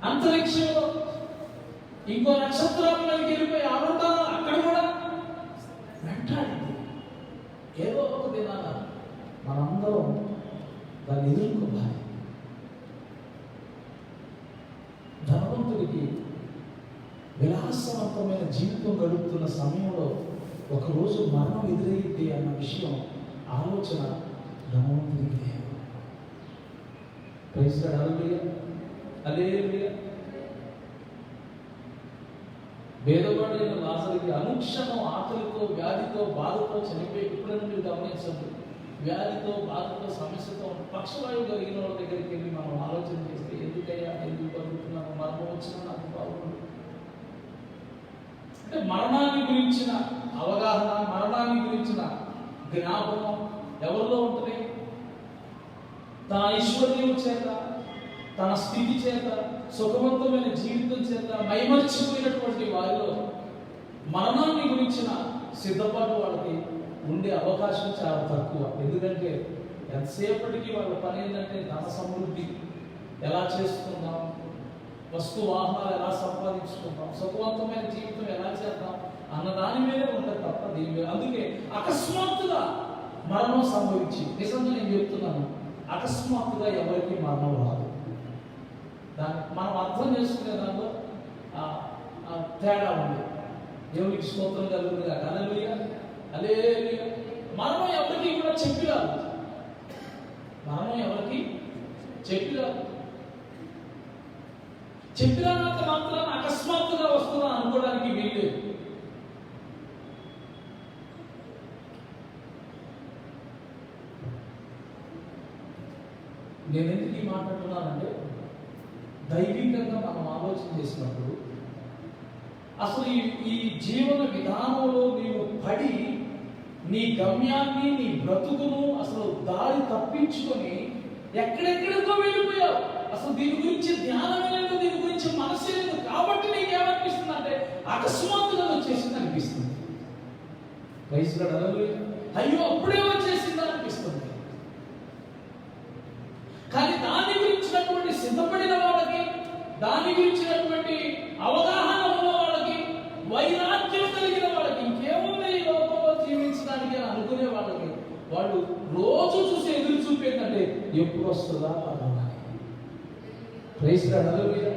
అంతరిక్షంలో ఇంకో నక్షత్రాల మీదకి వెళ్ళిపోయి ఆడుంటాను, అక్కడ కూడా వెంటాడింది. ఏదో ఒక దినాన మనందరం దాన్ని ఎదుర్కోవాలి. ధనవంతుడికి విలాసవంతమైన జీవితం గడుపుతున్న సమయంలో ఒకరోజు మరణం ఎదురైతే అన్న విషయం, ఆలోచన ధనవంతుడికి లేదు. Praise the Lord. హల్లెలూయా. భేదపడిన లాజరుకి అనుక్షణం ఆకలితో, వ్యాధితో, బాధతో చనిపోయి ఎప్పుడైనా మీరు గమనించండి. వ్యాధితో, బాధతో, సమస్యతో పక్షవాయువు కలిగిన వాళ్ళ దగ్గరికి వెళ్ళి మనం ఆలోచన చేస్తే ఎందుకయ్యా, ఎందుకు బతుకుతున్నాను, మరణం వచ్చినా నాకు బాగుండు. అంటే మరణాన్ని గురించిన అవగాహన, మరణాన్ని గురించిన జ్ఞాపకం ఎవరిలో ఉంటుంది? తన ఐశ్వర్యం చేత, తన స్థితి చేత, సుఖవంతమైన జీవితం చేత మైమర్చిపోయినటువంటి వారిలో మరణాన్ని గురించిన సిద్ధపాటు వాళ్ళకి ఉండే అవకాశం చాలా తక్కువ. ఎందుకంటే ఎంతసేపటికి వాళ్ళ పని ఏంటంటే ధన సమృద్ధి ఎలా చేసుకుందాం, వస్తు వాహనాలు ఎలా సంపాదించుకుందాం, సుఖవంతమైన జీవితం ఎలా చేద్దాం అన్న దాని మీదే ఉంటుంది తప్ప దీని మీద. అందుకే అకస్మాత్తుగా మరణం సంభవించి, నిజంగా నేను చెప్తున్నాను, అకస్మాత్తుగా ఎవరికి మరణం రాదు. దాన్ని మనం అర్థం చేసుకునే దాంట్లో తేడా ఉంది. దేవునికి స్తోత్రం కలుగుతుంది. హల్లెలూయా, హల్లెలూయా. మరణం ఎవరికి కూడా చెప్పి రాదు. మరణం ఎవరికి చెప్పి రాదు. చెప్పినంత మాత్రాన అకస్మాత్తుగా వస్తుందా అనుకోవడానికి వీల్లేదు. నేను ఎందుకు ఈ మాట్లాడుతున్నానంటే, దైవికంగా మనం ఆలోచన చేసినప్పుడు అసలు ఈ జీవన విధానంలో నీవు పడి నీ గమ్యాన్ని, నీ బ్రతుకును అసలు దారి తప్పించుకొని ఎక్కడెక్కడికో వెళ్ళిపోయావు. అసలు దీని గురించి ధ్యానం లేదు, దీని గురించి మనసు లేదు. కాబట్టి నీకు ఏమనిపిస్తుంది అంటే అకస్మాత్తుగా వచ్చేసింది అనిపిస్తుంది. వయసులో అయ్యో అప్పుడే వచ్చేసింది అనిపిస్తుంది. కానీ దాని గురించినటువంటి సిద్ధపడిన వాళ్ళకి, దాని గురించినటువంటి అవగాహన ఉన్న వాళ్ళకి, వైరాగ్యం కలిగిన వాళ్ళకి, ఇంకేముంది ఈ లోకంలో జీవించడానికి అని అనుకునే వాళ్ళకి, వాళ్ళు రోజు చూసి ఎదురు చూపేందంటే ఎప్పుడు వస్తుందా మరణం. ప్రైజ్ లార్డ్, హల్లెలూయా,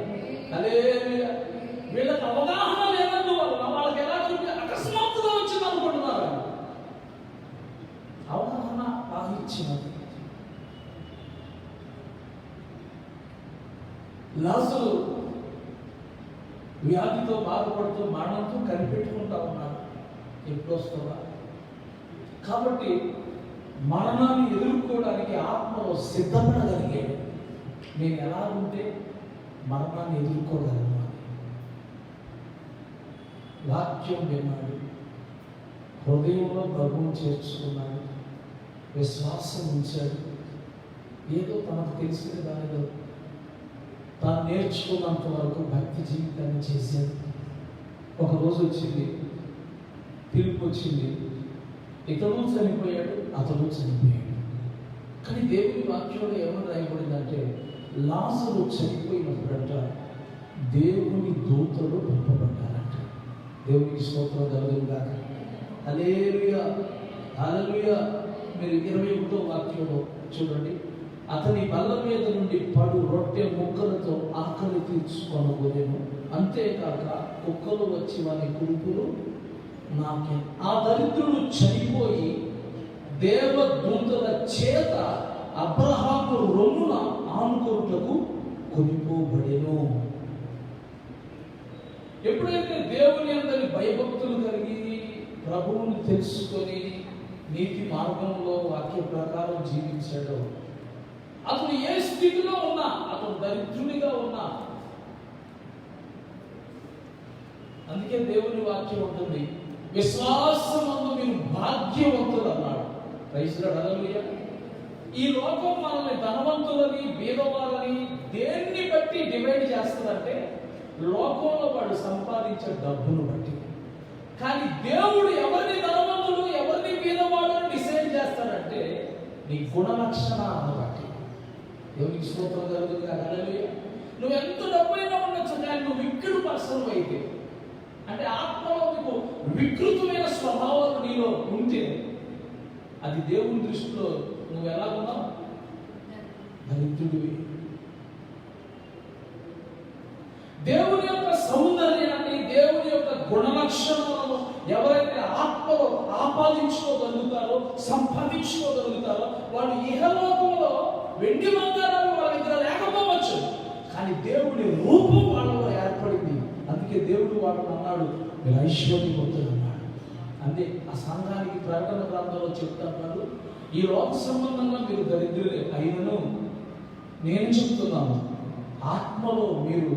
హల్లెలూయా. వీళ్ళకి అవగాహన లేనందువల్ల వాళ్ళకి ఎలా చూపి అకస్మాత్తుగా వచ్చింది అనుకుంటున్నారు. అవగాహన బాధించినది. లాజరు వ్యాధితో బాధపడుతూ మరణంతో కనిపెట్టుకుంటా ఉన్నాడు, ఎప్పుడు వస్తుందా. కాబట్టి మరణాన్ని ఎదుర్కోవడానికి ఆత్మలో సిద్ధపడగలిగాడు. నేను ఎలా ఉంటే మరణాన్ని ఎదుర్కోగలను అని వాక్యం విన్నాడు, హృదయంలో ప్రభువును చేర్చుకున్నాడు, విశ్వాసం ఉంచాడు. ఏదో తనకు తెలిసిన దానిలో తాను నేర్చుకున్నంత వరకు భక్తి జీవితాన్ని చేశాడు. ఒకరోజు వచ్చింది, పిలుపు వచ్చింది, ఇతడు చనిపోయాడు, అతడు చనిపోయాడు. కానీ దేవుని వాక్యంలో ఏమని రాయబడిందంటే, లాజరు చనిపోయినప్పుడంట దేవుని దూతలు పంపబడ్డారంట. దేవునికి స్తోత్రం కలుగుగాక. హల్లెలూయా, హల్లెలూయా. మీరు 21వ వాక్యంలో చూడండి. అతని బల్ల మీద నుండి పడు రొట్టె ముక్కలతో ఆకలి తీర్చుకొనబోయేను, అంతేకాక కుక్కలు వచ్చి వారి కురుపులు నాకే. ఆ దరిద్రుడు చనిపోయి దేవదూతల చేత అబ్రహాము రొమ్మున ఆనుకోటకు కొనిపోబడెను. ఎప్పుడైతే దేవుని అందరి భయభక్తులు కలిగి ప్రభువుని తెలుసుకొని నీతి మార్గంలో వాక్య ప్రకారం జీవించాడో, అతను ఏ స్థితిలో ఉన్నా, అతను దరిద్రునిగా ఉన్నా, అందుకే దేవుని వాక్యం ఉంటుంది, విశ్వాసమందు మీరు భాగ్యవంతులు అన్నాడు. ప్రైజ్ లార్డ్, హల్లెలూయా. ఈ లోకం మనల్ని ధనవంతులని, బీదవాళ్ళని దేన్ని బట్టి డివైడ్ చేస్తుందంటే లోకంలో వాడు సంపాదించే డబ్బును బట్టి. కానీ దేవుడు ఎవరిని ధనవంతుడు, ఎవరిని బీదవాడు అని డిసైడ్ చేస్తాడంటే నీ గుణ లక్షణాలను బట్టి. దేవునికి స్తోత్రం కలుగుతుంది. హల్లెలూయా. నువ్వు ఎంత డబ్బైనా ఉండొచ్చు, కానీ నువ్వు విక్రుడు పర్సన్ అయితే, అంటే ఆత్మలో నీకు వికృతమైన స్వభావాలు నీలో ఉంటే, అది దేవుని దృష్టిలో నువ్వు ఎలా ఉన్నావు? దరిద్రుడివి. దేవుని యొక్క సౌందర్యాన్ని, దేవుని యొక్క గుణలక్షణాలను ఎవరైతే ఆత్మలో ఆపాదించుకోగలుగుతారో, సంపాదించుకోగలుగుతారో, వాళ్ళు ఇహలోకంలో వెండి బంగారాలు వాళ్ళ దగ్గర లేకపోవచ్చు, కానీ దేవుడి రూపం వాళ్ళలో ఏర్పడింది. అందుకే దేవుడు వాళ్ళని అన్నాడు, మీరు ఐశ్వర్యవంతులు అన్నాడు. అంతే ఆ సంఘానికి ప్రకటన గ్రంథంలో చెప్తాడు, ఈ లోక సంబంధంగా మీరు దరిద్రులే అయినను నేను చెప్తున్నాను, ఆత్మలో మీరు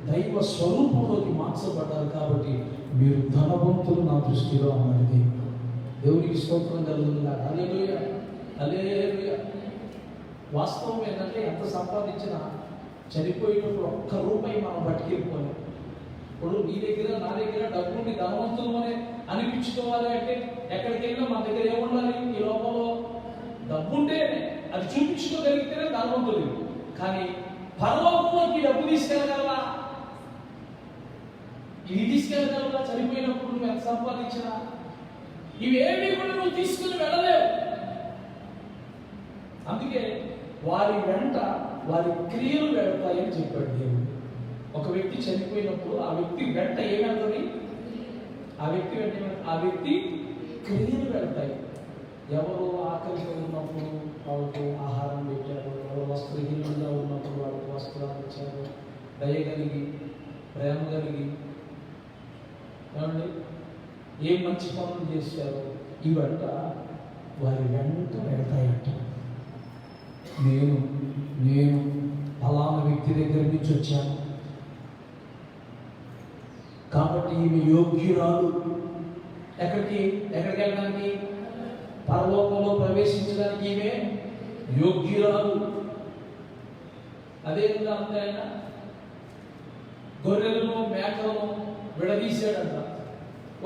దైవ స్వరూపంలోకి మార్చబడ్డారు కాబట్టి మీరు ధనవంతులు నా దృష్టిలో అన్నది. దేవునికి స్తోత్రం కలుగుతుందా? హల్లెలూయా, హల్లెలూయా. వాస్తవం ఏంటంటే ఎంత సంపాదించినా చనిపోయినప్పుడు ఒక్క రూపాయి మనం పట్టుకెళ్ళిపోలేం. ఇప్పుడు నీ దగ్గర నా దగ్గర డబ్బుని ధనవంతులు అని అనిపించుకోవాలి అంటే ఎక్కడికి వెళ్ళినా మన దగ్గర ఏముండాలి? ఈ లోపల డబ్బు ఉంటే అది చూపించుకోగలిగితేనే ధనవంతుడు. కానీ పరలోకంలోకి డబ్బు తీసుకెళ్ళగలవా? ఇది తీసుకెళ్ళగలవా? చనిపోయినప్పుడు నువ్వు ఎంత సంపాదించినా ఇవేమీ కూడా నువ్వు తీసుకుని వెళ్ళలేవు. అందుకే వారి వెంట వారి క్రియలు వెళ్తాయని చెప్పాడు దేవుడు. ఒక వ్యక్తి చనిపోయినప్పుడు ఆ వ్యక్తి వెంట ఏమవుతుంది? ఆ వ్యక్తి క్రియలు వెళ్తాయి. ఎవరు ఆకలిగా ఉన్నప్పుడు వాళ్ళకు ఆహారం పెట్టారు, ఎవరు వస్త్రహీనంగా ఉన్నప్పుడు వాళ్ళకు వస్త్రాలు ఇచ్చారు, దయ కలిగి ప్రేమ కలిగి ఏమండి ఏ మంచి పనులు చేశారు, ఇవంట వారి వెంట వెళ్తాయంట. నేను ఫలానా వ్యక్తి దగ్గర నుంచి వచ్చాను కాబట్టి ఈమె యోగ్యురాలు ఎక్కడికి వెళ్ళడానికి? పరలోకంలో ప్రవేశించడానికి ఈమె యోగ్యురాలు. అదేవిధంగా ఆయన గొర్రెలను మేకలను విడదీశాడంట.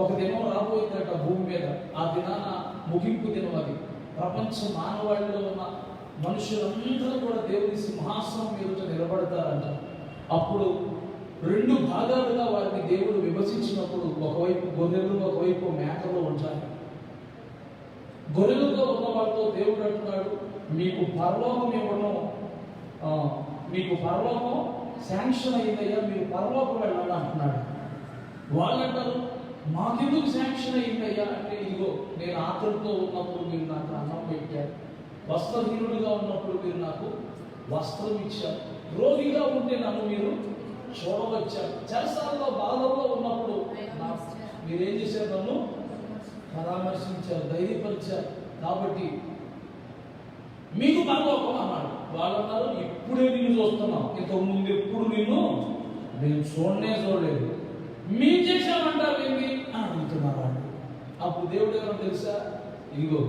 ఒక దినం రాబోయిందట భూమి మీద. ఆ దినాన ముగింపు దినం అది. ప్రపంచ మానవాళిలో ఉన్న మనుషులందరూ కూడా దేవుని సింహాసనం ఎదుట నిలబడతారంట. అప్పుడు రెండు భాగాలుగా వారిని దేవుడు విభజించినప్పుడు ఒకవైపు గొర్రెలు, ఒకవైపు మేకలు ఉంటాయి. గొర్రెలతో ఉన్న వాళ్ళతో దేవుడు అంటున్నాడు, మీకు పరలోకం శాంక్షన్ అయిందయ్యా, మీరు పరలోకం వెళ్ళాలి అంటున్నాడు. వాళ్ళంటారు, మాకెందుకు శాంక్షన్ అయిందయ్యా అంటే, ఇదిగో నేను ఆకలితో ఉన్నప్పుడు మీరు నాకు అన్నం పెట్టారు, వస్త్రహీనుడిగా ఉన్నప్పుడు మీరు నాకు వస్త్రం ఇచ్చారు, రోగిగా ఉంటే నన్ను మీరు చూడవచ్చారు, చెరసాలలో బాధల్లో ఉన్నప్పుడు మీరేం చేశారు? నన్ను పరామర్శించారు, ధైర్యపరిచారు. కాబట్టి మీకు పరలోకం అన్నాడు. వాళ్ళన్నారు, ఇప్పుడే నిన్ను చూస్తున్నాం, ఇంతకు ముందు ఎప్పుడు నేను చూడలేదు, మేము చేశామంటారు ఏంటి అని అడుగుతున్నారు వాళ్ళు. అప్పుడు దేవుడు ఎవరో తెలుసా? ఇదిగో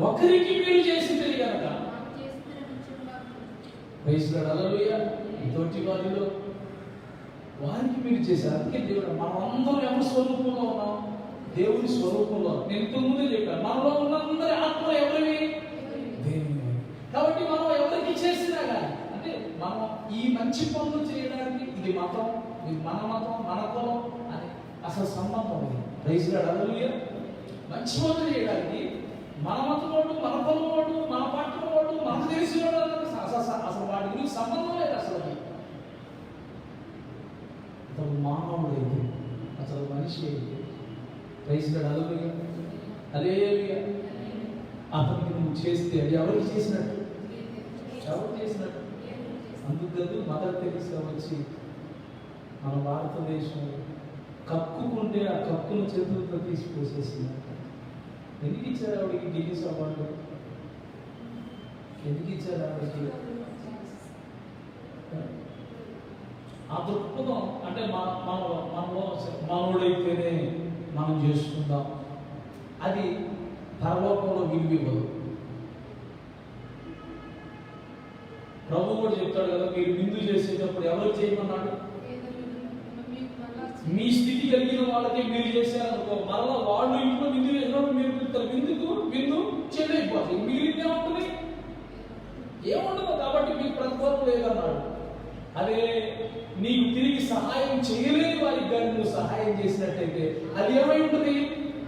ఒకరికి మీరు చేసింది కనుక హల్లెలూయా, తోటి వారిలో వారికి మీరు చేశారు. అందుకే దేవుడు మనమందరం ఎవరి స్వరూపంలో ఉన్నాం? దేవుని స్వరూపంలో. నేను ఇంతకు ముందే చెప్పాను, మనలో ఉన్నందరి ఆత్మ ఎవరివి? దేవుని. కాబట్టి మనం ఎవరికి చేసినా కానీ, అంటే మనం ఈ మంచి పనులు చేయడానికి ఇది మతం, ఇది మన మతం, మన కులం అని అసలు సంబంధం ఉంది. ప్రైజ్ లార్డ్, హల్లెలూయా. మంచి పనులు చేయడానికి మన మతం వాడు, మన కులం వాడు, మన పట్టణం వాడు, మనకు తెలిసిన వాడు అసలు వాటి గురించి సంబంధం లేదు. అసలు మానవుడు అయితే, అసలు మనిషి అయితే, ప్రైజ్ లార్డ్, హల్లెలూయా, హల్లెలూయా. అతనికి నువ్వు చేస్తే అది ఎవరికి చేసినట్టు? ఎవరు చేసినట్టు? అందుకు మదర్ తెరీసా వచ్చి మన భారతదేశంలో కక్కుకుంటే ఆ కక్కును చేతులతో తీసి పోసేసిందంట. ఎందుకు ఇచ్చారు ఆవిడకి గిన్నీస్ అవార్డు? ఎందుకు ఇచ్చారు ఆవిడకి? ఆ దృక్పథం అంటే మనోడైతేనే మనం చేసుకుందాం, అది పరలోకంలో విలువివ్వదు. ప్రభు కూడా చెప్తాడు కదా, మీరు విందు చేసేటప్పుడు ఎవరు చేయమన్నాడు? మీ స్థితి కలిగిన వాళ్ళకి మీరు చేశారనుకో, మరలా వాళ్ళు ఇంట్లో విందు చేసినప్పుడు మీరు పిలుస్తారు, విందు చెడైపోతుంది, మిగిలింది ఏముంటుంది? ఏముండదు. కాబట్టి మీకు ప్రతిఫలం లేదన్నాడు. అదే నీకు తిరిగి సహాయం చేయలేని వారికి కానీ నువ్వు సహాయం చేసినట్టయితే అది ఏమై ఉంటుంది?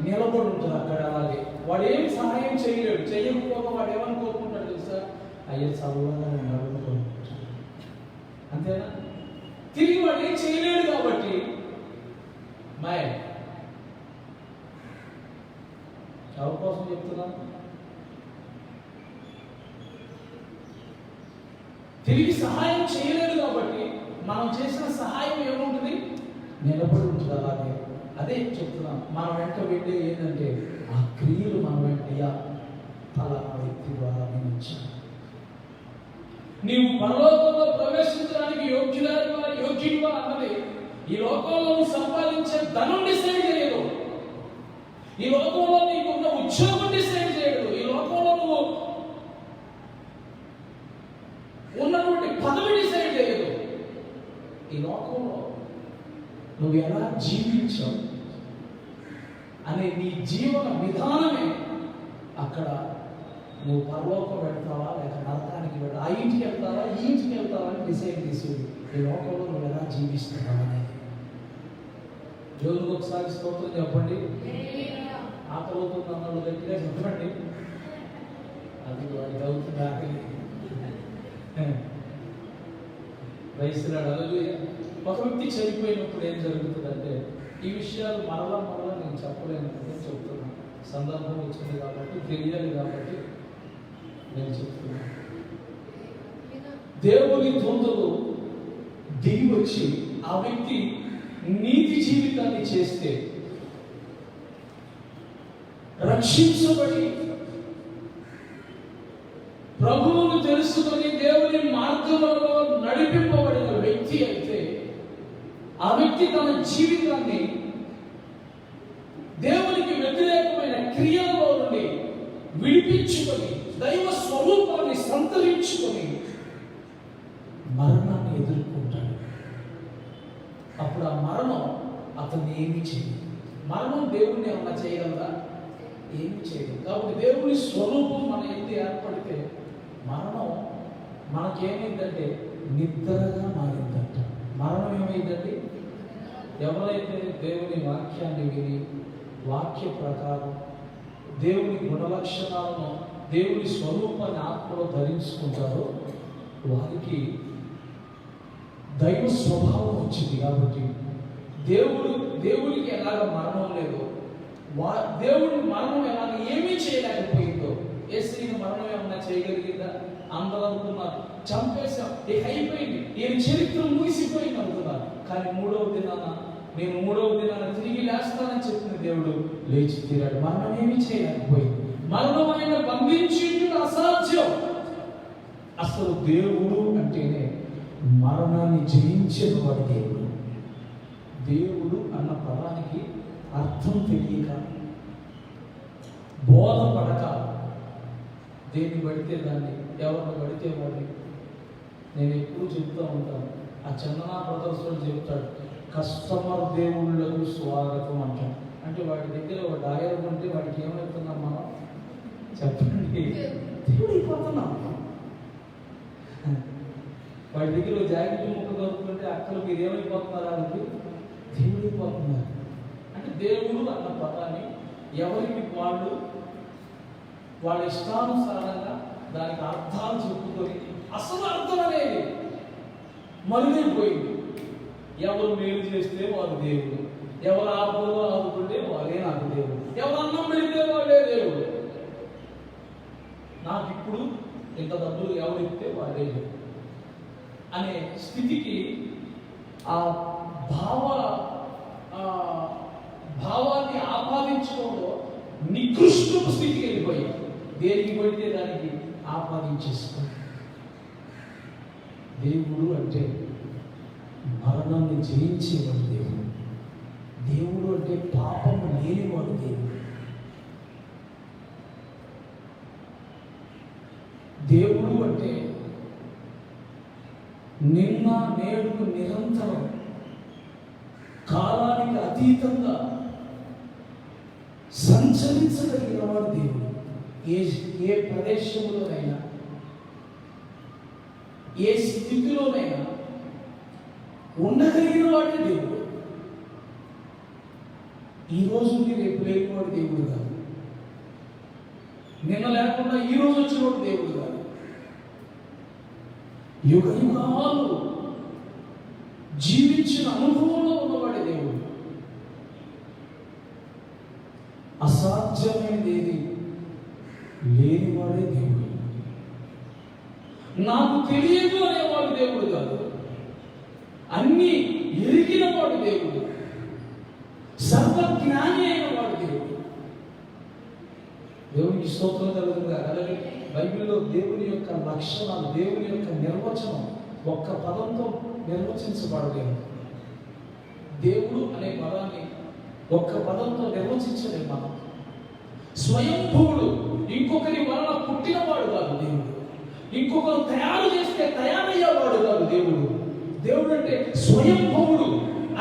నిలబడి ఉంటుంది అక్కడ. అలాగే వాడు ఏమి సహాయం చేయలేడు. చేయకపోతే వాడు ఏమని కోరుకుంటాడు తెలుసా? అయ్యే చదువుగా నేను కోరుకుంటాను, అంతేనా? తిరిగి వాడు ఏం చేయలేడు కాబట్టి ఎవరి కోసం చెప్తున్నాను? తిరిగి సహాయం చేయలేదు కాబట్టి మనం చేసిన సహాయం ఏముంటుంది? నిలబడి ఉంటుంది అలాగే. అదే చెప్తున్నాం, మన వెంట వెళ్ళే ఏంటంటే ఆ క్రియలు మన వెంట ఫలానా వ్యక్తి ద్వారా నేను ఇచ్చాను. నీవు పరలోకంలో ప్రవేశించడానికి యోగ్యుడివా అన్నది ఈ లోకంలో సంపాదించే ధనం డిసైడ్ చేయదు. ఈ లోకంలో నీకున్న ఉద్యోగం డిసైడ్ చేయడు. ఈ లోకంలో నువ్వు ఉన్నటువంటి పదవి డిసైడ్ చేయదు. ఈ లోకంలో నువ్వు ఎలా జీవించావు అనే నీ జీవన విధానమే అక్కడ నువ్వు పరలోకం వెళ్తావా లేక నరకానికి వెళ్తావా, ఆ ఇంటికి వెళ్తావా ఈ ఇంటికి వెళ్తావా అని డిసైడ్ చేసేది ఈ లోకంలో నువ్వు ఎలా జీవిస్తున్నావు అనేది. దేవునికి ఒకసారి స్తోత్రం చెప్పండి. ఆకలితో అన్నాడు గట్టిగా చెప్పండి. అది వాడికి అవుతుంది ఆకలి. రైతులాడు అలాగే ఒక వ్యక్తి చనిపోయినప్పుడు ఏం జరుగుతుందంటే ఈ విషయాలు మరలా నేను చెప్పలేను చెప్తున్నాను. సందర్భం వచ్చింది కాబట్టి తెలియాలి కాబట్టి నేను చెప్తున్నాను. దేవుని దూతలు దిగి వచ్చి ఆ వ్యక్తి నీతి జీవితాన్ని చేస్తే రక్షించబడి ప్రభువును తెలుసుకొని దేవుని మార్గంలో నడిపింపబడిన వ్యక్తి అయితే ఆ వ్యక్తి తన జీవితాన్ని దేవునికి వ్యతిరేకమైన క్రియలలో నుండి విడిపించుకొని దైవ స్వరూపాన్ని సంతరించుకొని మరణాన్ని ఎదుర్కొంటాడు. అప్పుడు ఆ మరణం అతన్ని ఏమీ చేయదు. మరణం దేవుణ్ణి ఏమన్నా చేయగలదా? ఏమీ చేయదు. కాబట్టి దేవుని స్వరూపం మన ఎందు ఏర్పడితే మరణం మనకేమైందంటే నిద్రగా మారిందంట. మరణం ఏమైందండి? ఎవరైతే దేవుని వాక్యాన్ని విని వాక్య ప్రకారం దేవుని గుణలక్షణాలను దేవుని స్వరూపాన్ని ఆత్మలో ధరించుకుంటారో వారికి దైవ స్వభావం వచ్చింది. కాబట్టి దేవుడికి ఎలాగ మరణం లేదో దేవుడి మరణం ఎలాగ ఏమీ చేయలేకపోయిందో యేసుని మరణం ఏమన్నా చేయగలిగిందా? అందరూ అనుకున్నారు చంపేశాం, ఇక అయిపోయింది, ఈయన చరిత్ర ముగిసిపోయింది అనుకున్నారు. కానీ నేను మూడవ దినాన తిరిగి లేస్తానని చెప్పిన దేవుడు లేచి తీరాడు. మరణం ఏమీ చేయలేకపోయింది. మరణం ఆయన బంధించేది అసాధ్యం. అసలు దేవుడు అంటేనే మరణాన్ని జయించిన వాడి దేవుడు. దేవుడు అన్న పదానికి అర్థం తెలియక బోధపడక దేన్ని పడితే దాన్ని ఎవరిని పడితే వాడిని. నేను ఎప్పుడు చెప్తూ ఉంటాను, ఆ చందనా బ్రదర్స్ చెప్తాడు కస్టమర్ దేవుళ్ళకు స్వాగతం అంటాడు. అంటే వాడి దగ్గర ఒక డాయర్ ఉంటే వాడికి ఏమవుతున్నాం మనం చెప్పండి? దేవుడు అయిపోతున్నాం. వాడి దగ్గర జాకెట్ ముక్క దొరుకుతుంటే అక్కడ మీరు ఏమైపోతున్నారు? వాళ్ళకి దేవుడు అయిపోతున్నారు. అంటే దేవుడు అన్న పదాన్ని ఎవరికి వాళ్ళ ఇష్టానుసారంగా దానికి అర్థాలు చెప్పుకొని అసలు అర్థం అనేది మరుగైపోయింది. ఎవరు మేలు చేస్తే వారు దేవుడు, ఎవరు ఆపదలో ఆదుకుంటే వారే నాకు దేవుడు, ఎవరు అన్నం పెడితే వాళ్ళే దేవుడు, నాకు ఇప్పుడు ఇంత డబ్బులు ఎవరు ఇస్తే వాడే దేవుడు అనే స్థితికి ఆ భావాన్ని ఆపాదించడంలో నికృష్టపు స్థితికి వెళ్ళిపోయాం. దేనికి పడితే దానికి ఆపాదించేస్తాం. దేవుడు అంటే మరణాన్ని జయించేవాడు దేవుడు. దేవుడు అంటే పాపము లేనివాడు దేవుడు. దేవుడు అంటే నిన్న నేడు నిరంతరం కాలానికి అతీతంగా సంచరించగలిగిన వాడు దేవుడు. ఏ ప్రదేశంలోనైనా ఏ స్థితిలోనైనా ఉండగలిగిన వాడే దేవుడు. ఈ రోజు రేపు లేనివాడు దేవుడు కాదు. నిన్న లేకుండా ఈ రోజు వచ్చినవాడు దేవుడు కాదు. యుగ యుగాలు జీవించిన అనుభవంలో ఉన్నవాడే దేవుడు. అసాధ్యమైనది ఏది లేనివాడే దేవుడు. నాకు తెలియదు అనేవాడు దేవుడు కాదు. అన్ని ఎరిగిన వాడు దేవుడు. సర్వజ్ఞాని అయిన వాడు దేవుడు. దేవునికి స్తోత్రం కలుగుతుందా? అలాగే బైబిల్లో దేవుని యొక్క లక్షణాలు, దేవుని యొక్క నిర్వచనం ఒక్క పదంతో నిర్వచించబడలేదు. దేవుడు అనే పదాన్ని ఒక్క పదంతో నిర్వచించలేము మనం. స్వయంభువుడు, ఇంకొకరి వలన పుట్టినవాడు కాదు దేవుడు. ఇంకొకరు తయారు చేస్తే తయారయ్యేవాడు కాదు దేవుడు. దేవుడు అంటే స్వయంభువుడు.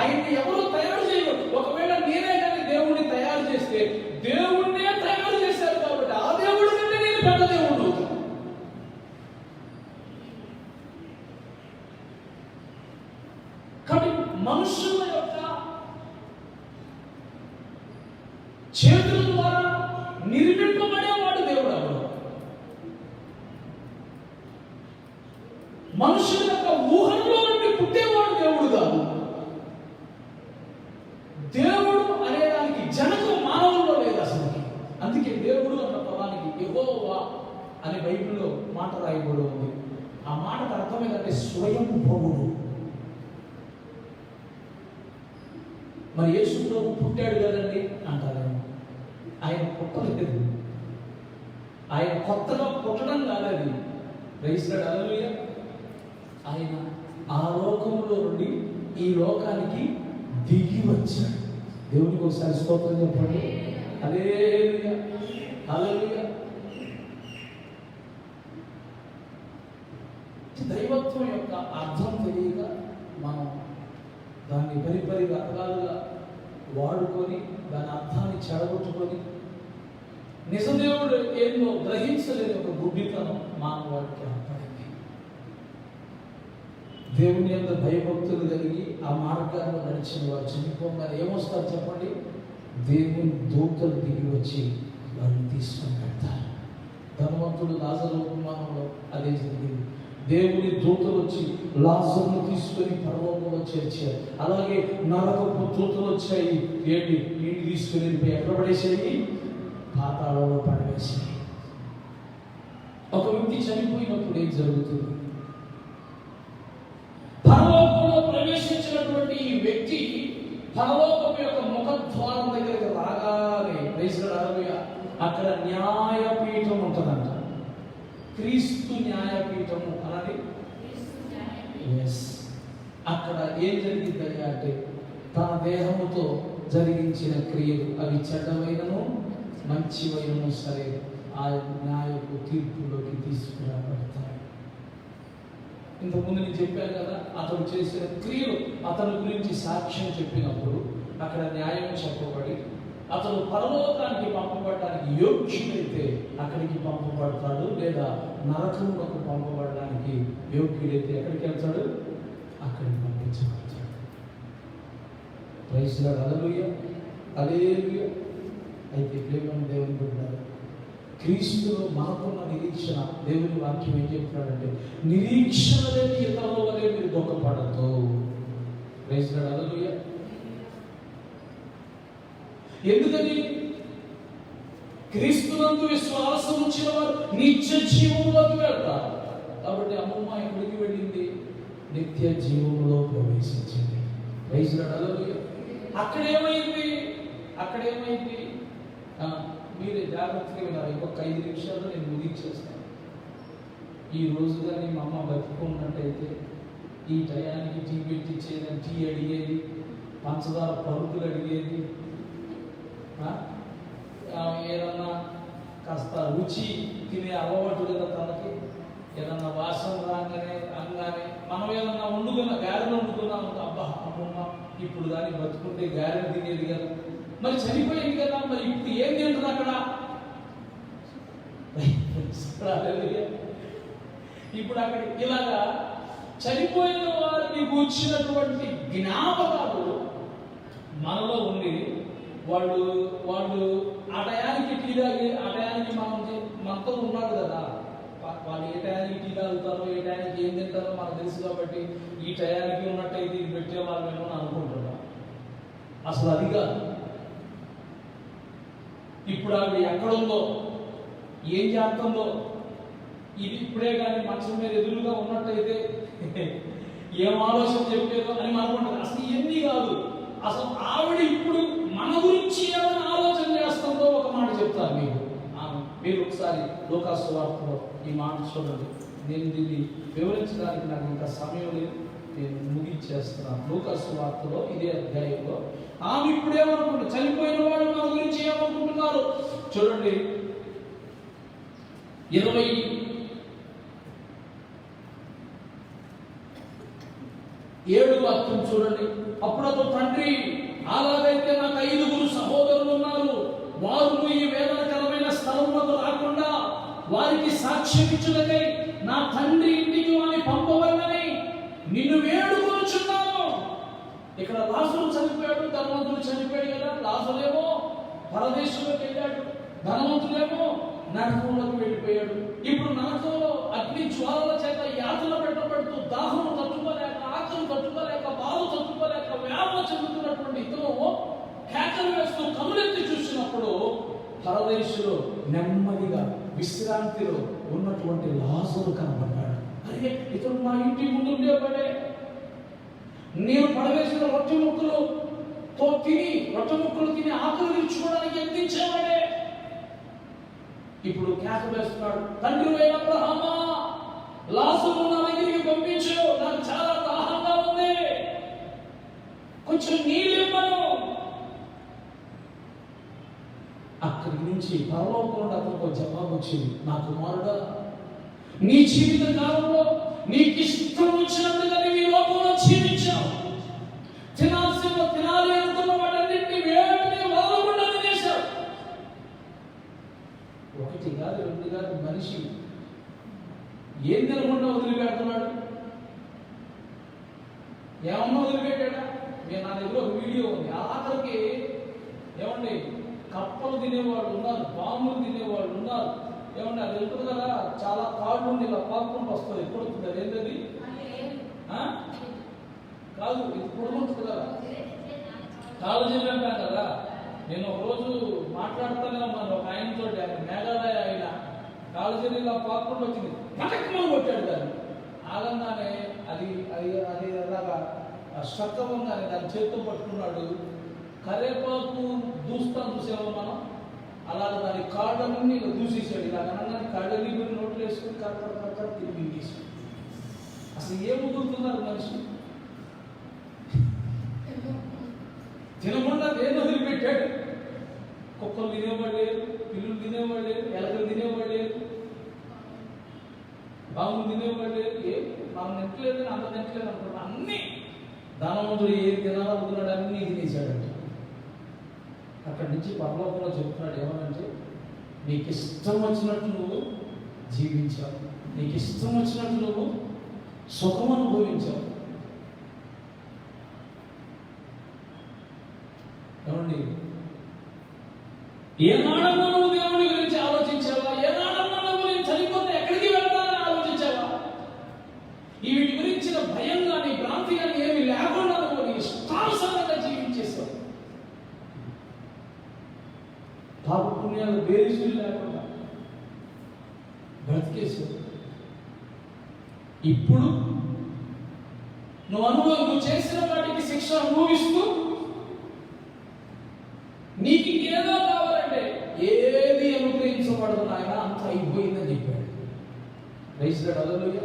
ఆయన్ని ఎవరు తయారు చేయరు. ఒకవేళ నేనే కానీ దేవుడిని తయారు చేస్తే దేవుడినే తయారు చేశారు కాబట్టి ఆ దేవుడి కంటే నేను పెద్ద దేవుడు అవుతాను. కాబట్టి మనుషుల యొక్క చేతుల ద్వారా నిర్మింపబడేవాడు దేవుడు అవడు. మనుషుల యొక్క ఊహల్లో నుండి పుట్టేవాడు దేవుడు కాదు. దేవుడు అనేదానికి జనకం మానవుల్లో లేదు అసలు. అందుకే దేవుడు అన్న పదానికి యెహోవా అనే బైబిల్లో మాట రాయబడి ఉంది. ఆ మాటకు అర్థం ఏంటంటే స్వయంభవుడు. మరి యేసు ప్రభు పుట్టాడు కదండి అంటారేమో. ఆయన పుట్టలేదు. ఆయన కొత్తగా పుట్టడం కాలేదు. రైతులాడు హల్లెలూయా. ఆయన ఆ లోకంలో నుండి ఈ లోకానికి దిగి వచ్చాడు. దేవునికి ఒకసారి స్తోత్రం చెప్పండి. హల్లెలూయా, హల్లెలూయా. దైవత్వం యొక్క అర్థం తెలియక మనం దాన్ని పరిపరి రకాలుగా వాడుకొని దాని అర్థాన్ని చెడగొట్టుకొని నిజదేవుడు ఏందో గ్రహించలేని ఒక గుడ్డితనం మానవాడికి ఏర్పడింది. దేవుని యొక్క భయభక్తులు కలిగి ఆ మార్గాల్లో నడిచిన వారు చనిపోగానే ఏమొస్తారు చెప్పండి? దేవుని దూతలు దిగి వచ్చి వారిని తీసుకొని పెడతారు. ధనవంతుడు లాజరు ఉపమానంలో అదే జరిగింది. దేవుని దూతలు వచ్చి లాజరును తీసుకొని పరలోకంలో చేర్చారు. అలాగే నరకపు దూతలు వచ్చాయి. ఏంటి వీడిని తీసుకుని వెళ్ళిపోయి ఎక్కడ పడేసాయి? పాతాళంలో పడవేసాయి. ఒక వ్యక్తి చనిపోయినప్పుడు ఏం జరుగుతుంది? పరలోకంలో ప్రవేశించినటువంటి ఈ వ్యక్తి పరలోకం యొక్క ముఖద్వారం దగ్గరికి రాగానే అక్కడ న్యాయపీఠం ఉంటుందంట. క్రీస్తు న్యాయపీఠము అన్నది అక్కడ ఏం జరిగింది అంటే తన దేహముతో జరిగించిన క్రియలు అవి చెడ్డమైనను మంచివైనను సరే ఆ న్యాయపు తీర్పులోకి తీసుకురాబడతాయి. ఇంతకుముందు నేను చెప్పాను కదా, అతడు చేసిన క్రియలు అతని గురించి సాక్ష్యం చెప్పినప్పుడు అక్కడ న్యాయం చెప్పబడి అతను పరలోకానికి పంపబడడానికి యోగ్యుడైతే అక్కడికి పంపబడతాడు, లేదా నరకములకు పంపబడడానికి యోగ్యుడైతే ఎక్కడికి వెళ్తాడు? అక్కడికి పంపించబడతాడు. ప్రైజ్ లార్డ్, హల్లెలూయా, హల్లెలూయా. అయితే ప్రేమ దేవుని బిడ్డలారా, క్రీస్తులో మనకున్న నిరీక్షణ, దేవుని వాక్యం ఏం చెప్తున్నాడంటే నిరీక్షణ లేని ఇతరుల వలె మీరు దుఃఖపడద్దు. ప్రైజ్ లార్డ్, హల్లెలూయా. ఎందుకని? క్రీస్తునందు విశ్వాసం ఉంచిన వారు నిత్య జీవంలోకి వెళ్తారు. కాబట్టి అమ్మమ్మ ఎక్కడికి వెళ్ళింది? నిత్య జీవంలో ప్రవేశించింది. ప్రైజ్ లార్డ్, హల్లెలూయా. అక్కడేమైంది? మీరే జాగ్రత్తగా వినాలి. ఇంకొక 5 నిమిషాల్లో నేను ముగించేస్తాను. ఈ రోజు కానీ మా అమ్మ బతుకున్నట్టయితే ఈ టయానికి టీ పెట్టించేదని టీ అడిగేది, పంచదార పరుపులు అడిగేది, ఏదన్నా కాస్త రుచి తినే అలవాటు కదా తనకి. ఏదన్నా వాసన రాగానే మనం ఏదన్నా గారెలు వండుకున్నాం, అబ్బా అమ్మమ్మ ఇప్పుడు కానీ బతుకుంటే గారెలు తినేది కదా, మరి చనిపోయింది కదా, మరి ఇప్పుడు ఏం తింటుంది అక్కడ? ఇప్పుడు అక్కడ ఇలాగా చనిపోయిన వారిని కూర్చున్నటువంటి జ్ఞాపకాలు మనలో ఉండి వాళ్ళు ఆ టయానికి టీ తాగి ఆ టయానికి మనతో ఉన్నాడు కదా, వాళ్ళు ఏ టయానికి టీ తాగుతారో ఏ టయానికి ఏం తింటారో మనకు తెలుసు. కాబట్టి ఈ టయానికి ఉన్నట్టయితే ఇది పెట్టేవాళ్ళేమో అని అనుకుంటున్నాం. అసలు అది కాదు. ఇప్పుడు ఆవిడ ఎక్కడుందో, ఏం చేస్తుందో, ఇది ఇప్పుడే కానీ మంచం మీద ఎదురుగా ఉన్నట్టయితే ఏం ఆలోచన చెప్పేదో అని అనుకుంటారు. అసలు ఇవన్నీ కాదు. అసలు ఆవిడ ఇప్పుడు మన గురించి ఏమైనా ఆలోచన చేస్తుందో ఒక మాట చెప్తాను మీకు. మీరు ఒకసారి లూకాసు సువార్తలో ఈ మాట చూడండి. నేను దీన్ని వివరించడానికి నాకు ఇంకా సమయం లేదు, నేను ముగించేస్తున్నాను. లూకాసు సువార్తలో ఇదే అధ్యాయంలో ఆమె ఇప్పుడు ఏమనుకుంటున్నారు, చనిపోయిన వాడు మన గురించి ఏమనుకుంటున్నారు చూడండి. 27వ వాక్యం చూడండి. అప్పుడు అతను, తండ్రి, అలాగైతే నాకు 5 సహోదరులు ఉన్నారు. వారు ఈ వేదనకరమైన స్థలములకు రాకుండా వారికి సాక్ష్యం ఇచ్చుటకై నా తండ్రి ఇంటికి వారిని పంపవలనని నిన్ను వేడుకొనుచున్నాను. ఇక్కడ లాజరు చనిపోయాడు, ధనవంతుడు చనిపోయాడు కదా. లాజరేమో పరదేశంలోకి వెళ్ళాడు, ధనవంతుడేమో నరకంలోకి వెళ్ళిపోయాడు. ఇప్పుడు నరకంలో అగ్ని జ్వాలల చేత యాతన పెట్టబడుతూ దాహం తట్టుకోలేక, ఆకలి తట్టుకోలేక, బాధ తట్టుకోలేక వ్యాధులు చెందుతున్నటువంటి ఇతను కేకలు వేస్తూ కనులెత్తి చూసినప్పుడు పరదేశంలో నెమ్మదిగా విశ్రాంతిలో ఉన్నటువంటి లాజరు కనబడ్డాడు. అరే, ఇతను మా ఇంటి ముందు ఉండేవాడే, నేను పడవేసిన రొట్టె ముక్కలతో తిని ఆకలి తీర్చుకోవడానికి ఎత్తించేవాడే. ఇప్పుడు కేక వేస్తున్నాడు, తండ్రి అయిన అబ్రహామా, లాజరు నా దగ్గరికి పంపించు, నాకు చాలా దాహంగా ఉంది, కొంచెం నీళ్ళు ఇవ్వను. అక్కడి నుంచి పరలోకంలో అతనికి జవాబు వచ్చింది, నా కుమారుడా, నీ జీవిత కాలంలో నీకు ఇష్టం వచ్చినట్టుగా నీ లోకంలో జీవించావు. తినాలి అనుకున్న వాటన్నింటినీ వేడిని వదలకుండా చేశావు. 1 కాదు 2 కాదు, మనిషి ఏం తినకుండా వదిలిపెడుతున్నాడు? ఏమన్నా వదిలిపెట్టాడా? నా దగ్గర ఒక వీడియో ఉంది. ఆఖరికి ఏమండి, కప్పలు తినేవాళ్ళు ఉన్నారు, పాములు తినేవాళ్ళు ఉన్నారు. ఏమండి, అది వెళ్తుంది కదా, చాలా కాళ్ళు ఉండి ఇలా పాకుంటూ వస్తుంది. ఎప్పుడు వస్తుంది? అదేంటది కాదు, ఇది పొడుగుంటుంది కదా, కాళ్ళు చెప్పాను కదా. నేను ఒకరోజు మాట్లాడుతూనే ఉన్నాను ఒక ఆయనతో, మేఘాలయ ఆయన కాళ్ళు చెల్లి ఇలా పాకుంటూ వచ్చింది, పటక్కమని కొట్టాడు దాన్ని. ఆగంగానే అది అది అది అలాగా స్ట్రక్కవంగానే దాన్ని చేతితో పట్టుకున్నాడు. కరేపాకు దూస్తాను చూసాము మనం, అలాగే దాని కాళ్ళన్నీ ఇలా దూసేసాడు. ఇలా అనగానే కాళ్ళని మీరు నోట్లు వేసుకుని కరెక్ట్ తిరిగి తీసాడు. అసలు ఏం కుదురుతున్నారు మనిషి? తినకుండా దేని వదిలిపెట్టాడు. కుక్కలు తినేవాడలేదు, పిల్లులు తినేవాడలేదు, ఎలకలు తినేవాడలేదు, బాగులు తినేవాడలేదు. మనం నెట్టలేదని అంత నెట్టలేదు అనుకుంటున్నా. అన్నీ ధనవంతుడు ఏది తినాలో వదిలాడు, అన్నీ తినేశాడంట. అక్కడి నుంచి పరలోకంలో చెప్తున్నాడు ఏమనంటే, నీకు ఇష్టం వచ్చినట్టు నువ్వు జీవించావు, నీకు ఇష్టం వచ్చినట్టు నువ్వు సుఖం అనుభవించావు. ఏమండి, ఏనాడన్నా నువ్వు దేవుని గురించి ఆలోచించావా? ఏనాడన్నా నువ్వు నేను చనిపోతే ఎక్కడికి వెళ్తానని ఆలోచించావా? వీటి గురించిన భయం కానీ భ్రాంతి కానీ ఏమి లేకుండా నువ్వు నీ ఇష్టానుసారంగా జీవించేసావు. పాప పుణ్యాలు బేరీజులు లేకుండా బ్రతికేసావు. ఇప్పుడు నువ్వు చేసిన వాటికి శిక్ష అనుభవిస్తూ నీకు ఏదో కావాలంటే ఏది అనుగ్రహించబడదు నాయన, అంత అయిపోయిందని చెప్పాడు. రైతుగాడు అదలుగా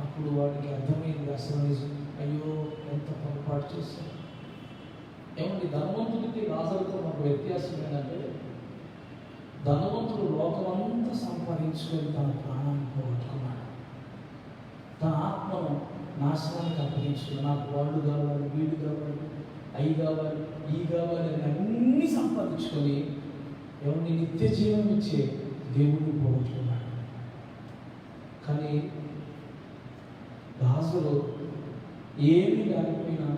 అప్పుడు వాడికి అర్థమైంది అసలు నిజం. అయ్యో, ఎంత పొరపాటు చేశాడు. ఏమండి, ధనవంతుడికి లాజరుతో ఒక వ్యత్యాసం ఏంటంటే, ధనవంతుడు లోకమంతా సంపాదించుకొని తన ప్రాణాన్ని పోగొట్టుకున్నాడు, తన ఆత్మను నాశనానికి అప్పగించుకున్నాడు. నాకు వాళ్ళు కావాలి, వీడు కావాలి, అవి కావాలి, ఈ కావాలి అని అన్నీ సంపాదించుకొని ఎవరిని నిత్య జీవం ఇచ్చే దేవుడిని పోగొట్టుకున్నాడు. కానీ లాజరు ఏమీ లేకపోయినా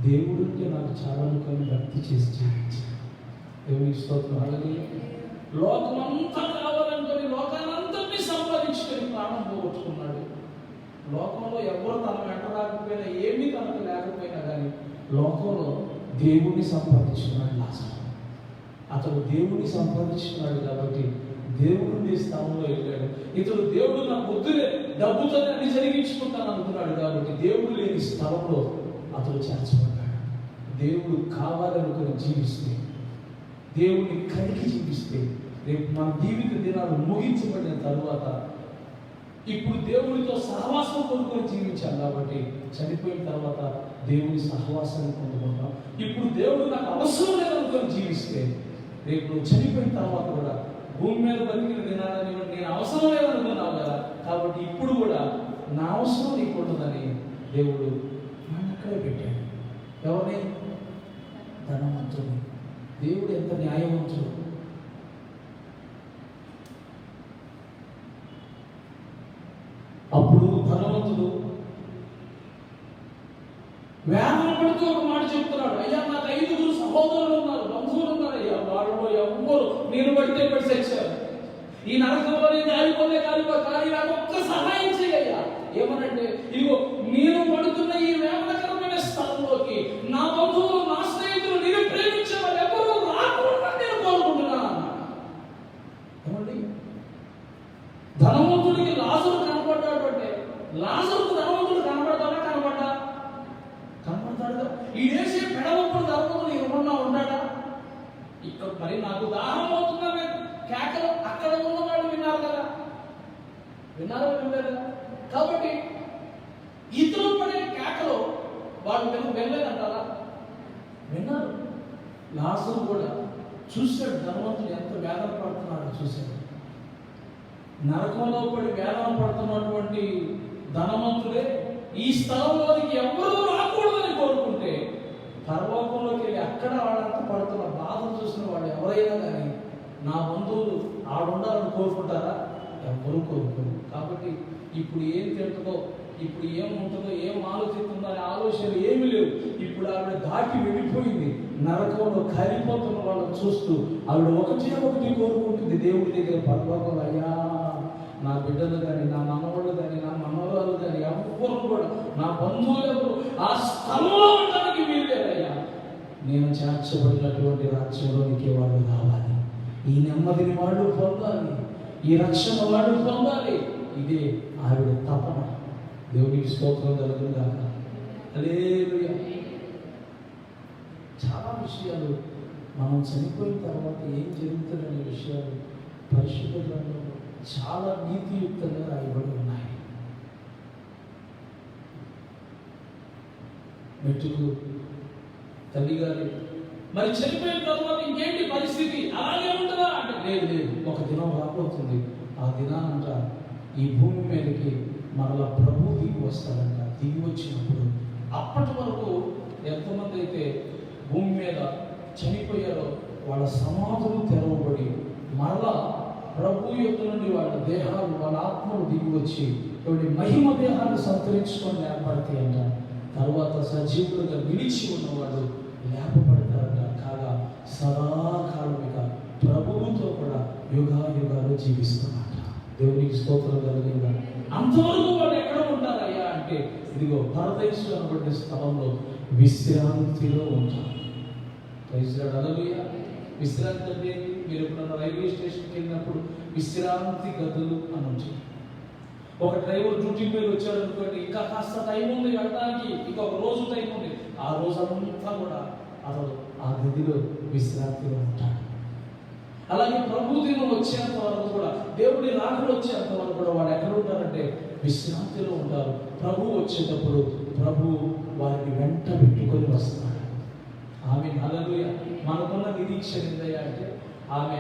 దేవుడికి నాకు చాలా కొన్ని భక్తి చేసి జీవించాడు. దేవునికి స్తోత్రం. అలాగే లోకమంతా కావాలనుకొని లోకానంతటినీ సంపాదించుకొని ప్రాణం పోగొట్టుకున్నాడు. లోకంలో ఎవరు తన వెంట రాకపోయినా, ఏమీ తనకు లేకపోయినా కానీ లోకంలో దేవుణ్ణి సంపాదించుకున్నాడు లాజరు. అతడు దేవుడిని సంపాదించుకున్నాడు కాబట్టి దేవుడిని స్థానంలో వెళ్ళాడు. ఇతడు దేవుడు నాకు వద్దులే, డబ్బుతో అన్ని జరిగించుకుంటాను అనుకున్నాడు కాబట్టి దేవుడు లేని స్థలంలో అతడు చేర్చబడ్డాడు. దేవుడు కావాలనుకుని జీవిస్తే, దేవుడిని కలిగి జీవిస్తే, రేపు మన జీవిత దినాలు ముగించబడిన తరువాత ఇప్పుడు దేవుడితో సహవాసం కొనుక్కొని జీవించాలి కాబట్టి చనిపోయిన తర్వాత దేవుని సహవాసాన్ని పొందుకుంటాం. ఇప్పుడు దేవుడు నాకు అవసరం లేదనుకొని జీవిస్తే రేపు నువ్వు చనిపోయిన తర్వాత కూడా భూమి మీద బతికిన దినాలని నేను అవసరం లేదనుకున్నావు కదా, కాబట్టి ఇప్పుడు కూడా నా అవసరం నీకు ఉండదని దేవుడు నన్ను అక్కడే పెట్టాడు. ఎవరిని? ధనవంతుని. దేవుడు ఎంత న్యాయవంతుడు. అప్పుడు ధనవంతుడు వేదన పడుతూ ఒక మాట చెప్తున్నాడు, అయ్యా నాకు 5 సహోదరులు ఉన్నారు, బంధువులు ఉన్నారు, అయ్యా వాళ్ళలో ఎవ్వరు నేను పడితే పడి తెచ్చారు, ఈ నరకంలోనే కాలిపోతే కానీ నాకు ఒక్క సహాయం చేయ్యా. ఏమనంటే ఇదిగో నేను పడుతున్న ఈ వేదనకరమైన స్థలంలోకి నా బంధువులు, నా స్నేహితులు, నేను ప్రేమించే వాళ్ళు ఎవరు రాకూడదని నేను కోరుకుంటున్నాను అన్నాడు. ఏమండి, ధనవంతుడికి లాజరు కనపడ్డాడు అంటే లాజరుకు ధనవంతుడు కనపడతాడా? కనపడతాడు. ఈ దేశం పెడవప్పుడు ధనవంతుడు ఏమన్నా ఉన్నాడా? ఇక్కడ మరి నాకు దాహం అవుతుందని కేకలు అక్కడ ఉన్న వాళ్ళు విన్నారు కదా, వినలేదా? కాబట్టి ఇతరులు పడే కేకలు వాళ్ళు వెళ్ళలేదంటారా? విన్నారు. లాజరు కూడా చూశాడు ధనవంతుడు ఎంత వేదన పడుతున్నాడో చూశాడు. నరకంలో పడి వేదన పడుతున్నటువంటి ధనవంతుడే ఈ స్థలంలోనికి ఎవరూ రాకూడదని కోరుకుంటే పరలోకంలోకి వెళ్ళి అక్కడ వాళ్ళంతా పడుతున్న బాధను చూసిన వాళ్ళు ఎవరైనా కానీ నా బంధువులు ఆడుండాలని కోరుకుంటారా? ఎవరు కోరుకోరు. కాబట్టి ఇప్పుడు ఏం తింటుందో, ఇప్పుడు ఏం ఉంటుందో, ఏం ఆలోచిస్తుందో అనే ఆలోచనలు ఏమీ లేవు. ఇప్పుడు ఆవిడ దాటి వెళ్ళిపోయింది. నరకంలో కాలిపోతున్న వాళ్ళని చూస్తూ ఆవిడ ఒకటి కోరుకుంటుంది దేవుడి దగ్గర, పరలోకంలో అయ్యా నా బిడ్డలు కానీ, నా మనవడు కానీ, నా మనవరాలు కానీ ఎవ్వరు కూడా, నా బంధువులు ఎవరు ఆ స్థలంలో ఉండడానికి వీల్లేదయ్యా. నేను చేర్చబడినటువంటి రాజ్యంలోనికి వాళ్ళు రావాలి, ఈ నెమ్మదిని వాళ్ళు పొందాలి, ఈ రక్షణ వాళ్ళు పొందాలి. ఇదే ఆవిడ తపన. దేవునికి స్తోత్రం కలుగుగాక. హల్లెలూయా. చాలా విషయాలు మనం చనిపోయిన తర్వాత ఏం జరుగుతుందనే విషయాలు పరిశుద్ధ గ్రంథంలో చాలా నీతియుక్తంగా రాయబడి ఉన్నాయి. మెట్టుకు తల్లిగారు మరి చనిపోయిన తర్వాత ఇంకేంటి పరిస్థితి, అలాగే ఉంటుందా అంటే లేదు, ఒక దినం రాబోతుంది. ఆ దినానంట ఈ భూమి మీదకి మరలా ప్రభు దిగి వస్తాడంట. దిగి వచ్చినప్పుడు అప్పటి వరకు ఎంతమంది అయితే భూమి మీద చనిపోయారో వాళ్ళ సమాధులు తెరవబడి మరలా ప్రభు యొక్క నుండి వాళ్ళ దేహాలు, వాళ్ళ ఆత్మలు దిగి వచ్చి మహిమ దేహాన్ని సంతరించుకొని ఏర్పడతాయి అంట. తర్వాత సజీవులుగా నిలిచి ఉన్నవాడు లేపబడతారంట. కాగా సదాకాలమిక ప్రభువుతో కూడా యుగాలు జీవిస్తారంట. దేవునికి స్తోత్రం కలిగిందా. అంతవరకు వాళ్ళు ఎక్కడ ఉంటారయ్యా అంటే ఇదిగో పరదేశం అనబడే స్థలంలో విశ్రాంతిలో ఉంటారు. హల్లెలూయా. విశ్రాంతి అంటే మీరు ఎప్పుడన్నా రైల్వే స్టేషన్కి వెళ్ళినప్పుడు విశ్రాంతి గదులు అని ఉంటాయి. ఒక డ్రైవర్ డ్యూటీకి వెళ్ళి వచ్చాడు అనుకోండి, ఇంకా కాస్త టైం ఉంది వెళ్ళడానికి, ఇంకొక రోజు టైం ఉంది, ఆ రోజంతా కూడా అతను ఆ గదిలో విశ్రాంతిలో ఉంటాడు. అలాగే ప్రభు దినం వచ్చేంత వరకు కూడా, దేవుడి రాకడ వచ్చేంత వరకు కూడా వాడు ఎక్కడ ఉంటారంటే విశ్రాంతిలో ఉంటారు. ప్రభు వచ్చేటప్పుడు ప్రభు వారిని వెంట పెట్టుకొని వస్తున్నాడు. ఆమె హల్లెలూయా. మనకున్న నిరీక్షణ ఏందయ్యా అంటే ఆమె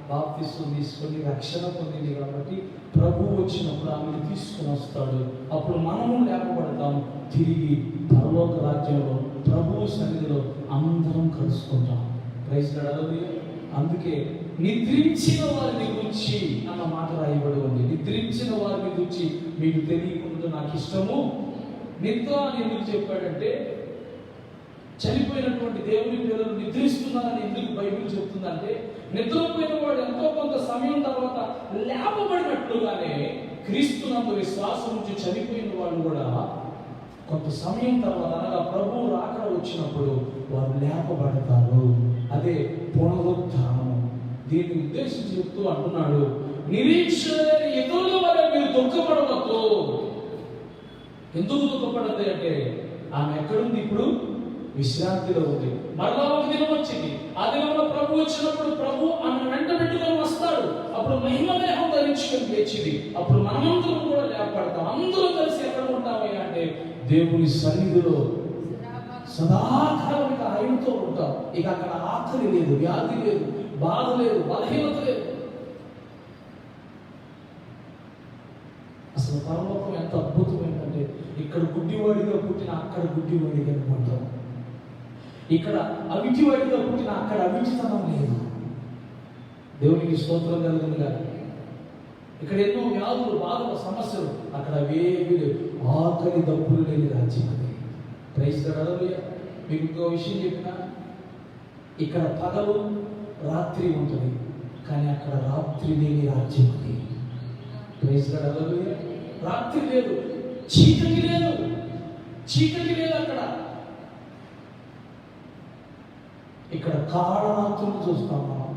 బాప్తిస్మం తీసుకొని రక్షణ పొందింది కాబట్టి ప్రభు వచ్చినప్పుడు ఆమెను తీసుకుని వస్తాడు. అప్పుడు మనము లేపబడతాం, తిరిగి పరలోక రాజ్యంలో ప్రభు సన్నిధిలో అందరం కలుసుకుంటాం. Praise Lord. హల్లెలూయా. అందుకే నిద్రించిన వారిని గురించి అన్న మాట రాయబడి ఉంది. నిద్రించిన వారిని గురించి మీకు తెలియకుండా నాకు ఇష్టము నిద్ర అని ఎందుకు చెప్పాడంటే, చనిపోయినటువంటి దేవుని పిల్లలు నిద్రిస్తున్నారని ఎందుకు బైబిల్ చెప్తుందంటే, నిద్రపోయిన వాడు ఎంతో కొంత సమయం తర్వాత లేపబడినట్లుగానే క్రీస్తునందు విశ్వాసం నుంచి చనిపోయిన వాళ్ళు కూడా కొంత సమయం తర్వాత, అనగా ప్రభు రాకడ వచ్చినప్పుడు వారు లేపబడతారు. అదే పునరుత్థానం. దీన్ని ఉద్దేశించి చెప్తూ అంటున్నాడు, నిరీక్షణ లేని ఇతరుల వల్ల మీరు దుఃఖపడవద్దు. ఎందుకు దుఃఖపడద్దు అంటే ఆమె ఎక్కడుంది? ఇప్పుడు విశ్రాంతిలో ఉంది. మరలా ఒక దినం వచ్చింది. ఆ దినంలో ప్రభు వచ్చినప్పుడు ప్రభు ఆమె వెంట పెట్టుకొని వస్తాడు. అప్పుడు మహిమ దేహం ధరించుకొని లేచింది. అప్పుడు మనమందరం కూడా లేపడతాం. అందరూ కలిసి ఎక్కడ ఉంటామయ్యా అంటే దేవుని సన్నిధిలో సదాకాలం ఇక ఆయనతో ఉంటాం. ఇక అక్కడ ఆకలి లేదు, వ్యాధి లేదు, బాధ లేదు, బలహీనత లేదు. అసలు పరలోకం ఎంత అద్భుతమైందంటే ఇక్కడ గుడ్డివాడిగా పుట్టిన అక్కడ గుడ్డివాడిగా ఉంటాం. ఇక్కడ అవిటివాడిగా పుట్టిన అక్కడ అవిటితనం లేదు. దేవునికి స్తోత్రం కలుగునుగా. ఇక్కడ ఎన్నో వ్యాధులు, బాధలు, సమస్యలు, అక్కడ అవేవి లేవు. ఆకలి దప్పులు లేని రాజ్యం అది. Praise the Lord. మీకు ఇంకో విషయం చెప్పిన, ఇక్కడ పగలు రాత్రి ఉంటుంది, కానీ అక్కడ రాత్రి లేని రాజ్యం అది. Praise the Lord. రాత్రి లేదు, చీకటి లేదు, చీకటి లేదు అక్కడ. ఇక్కడ కాళరాత్రులు చూస్తాం మనం.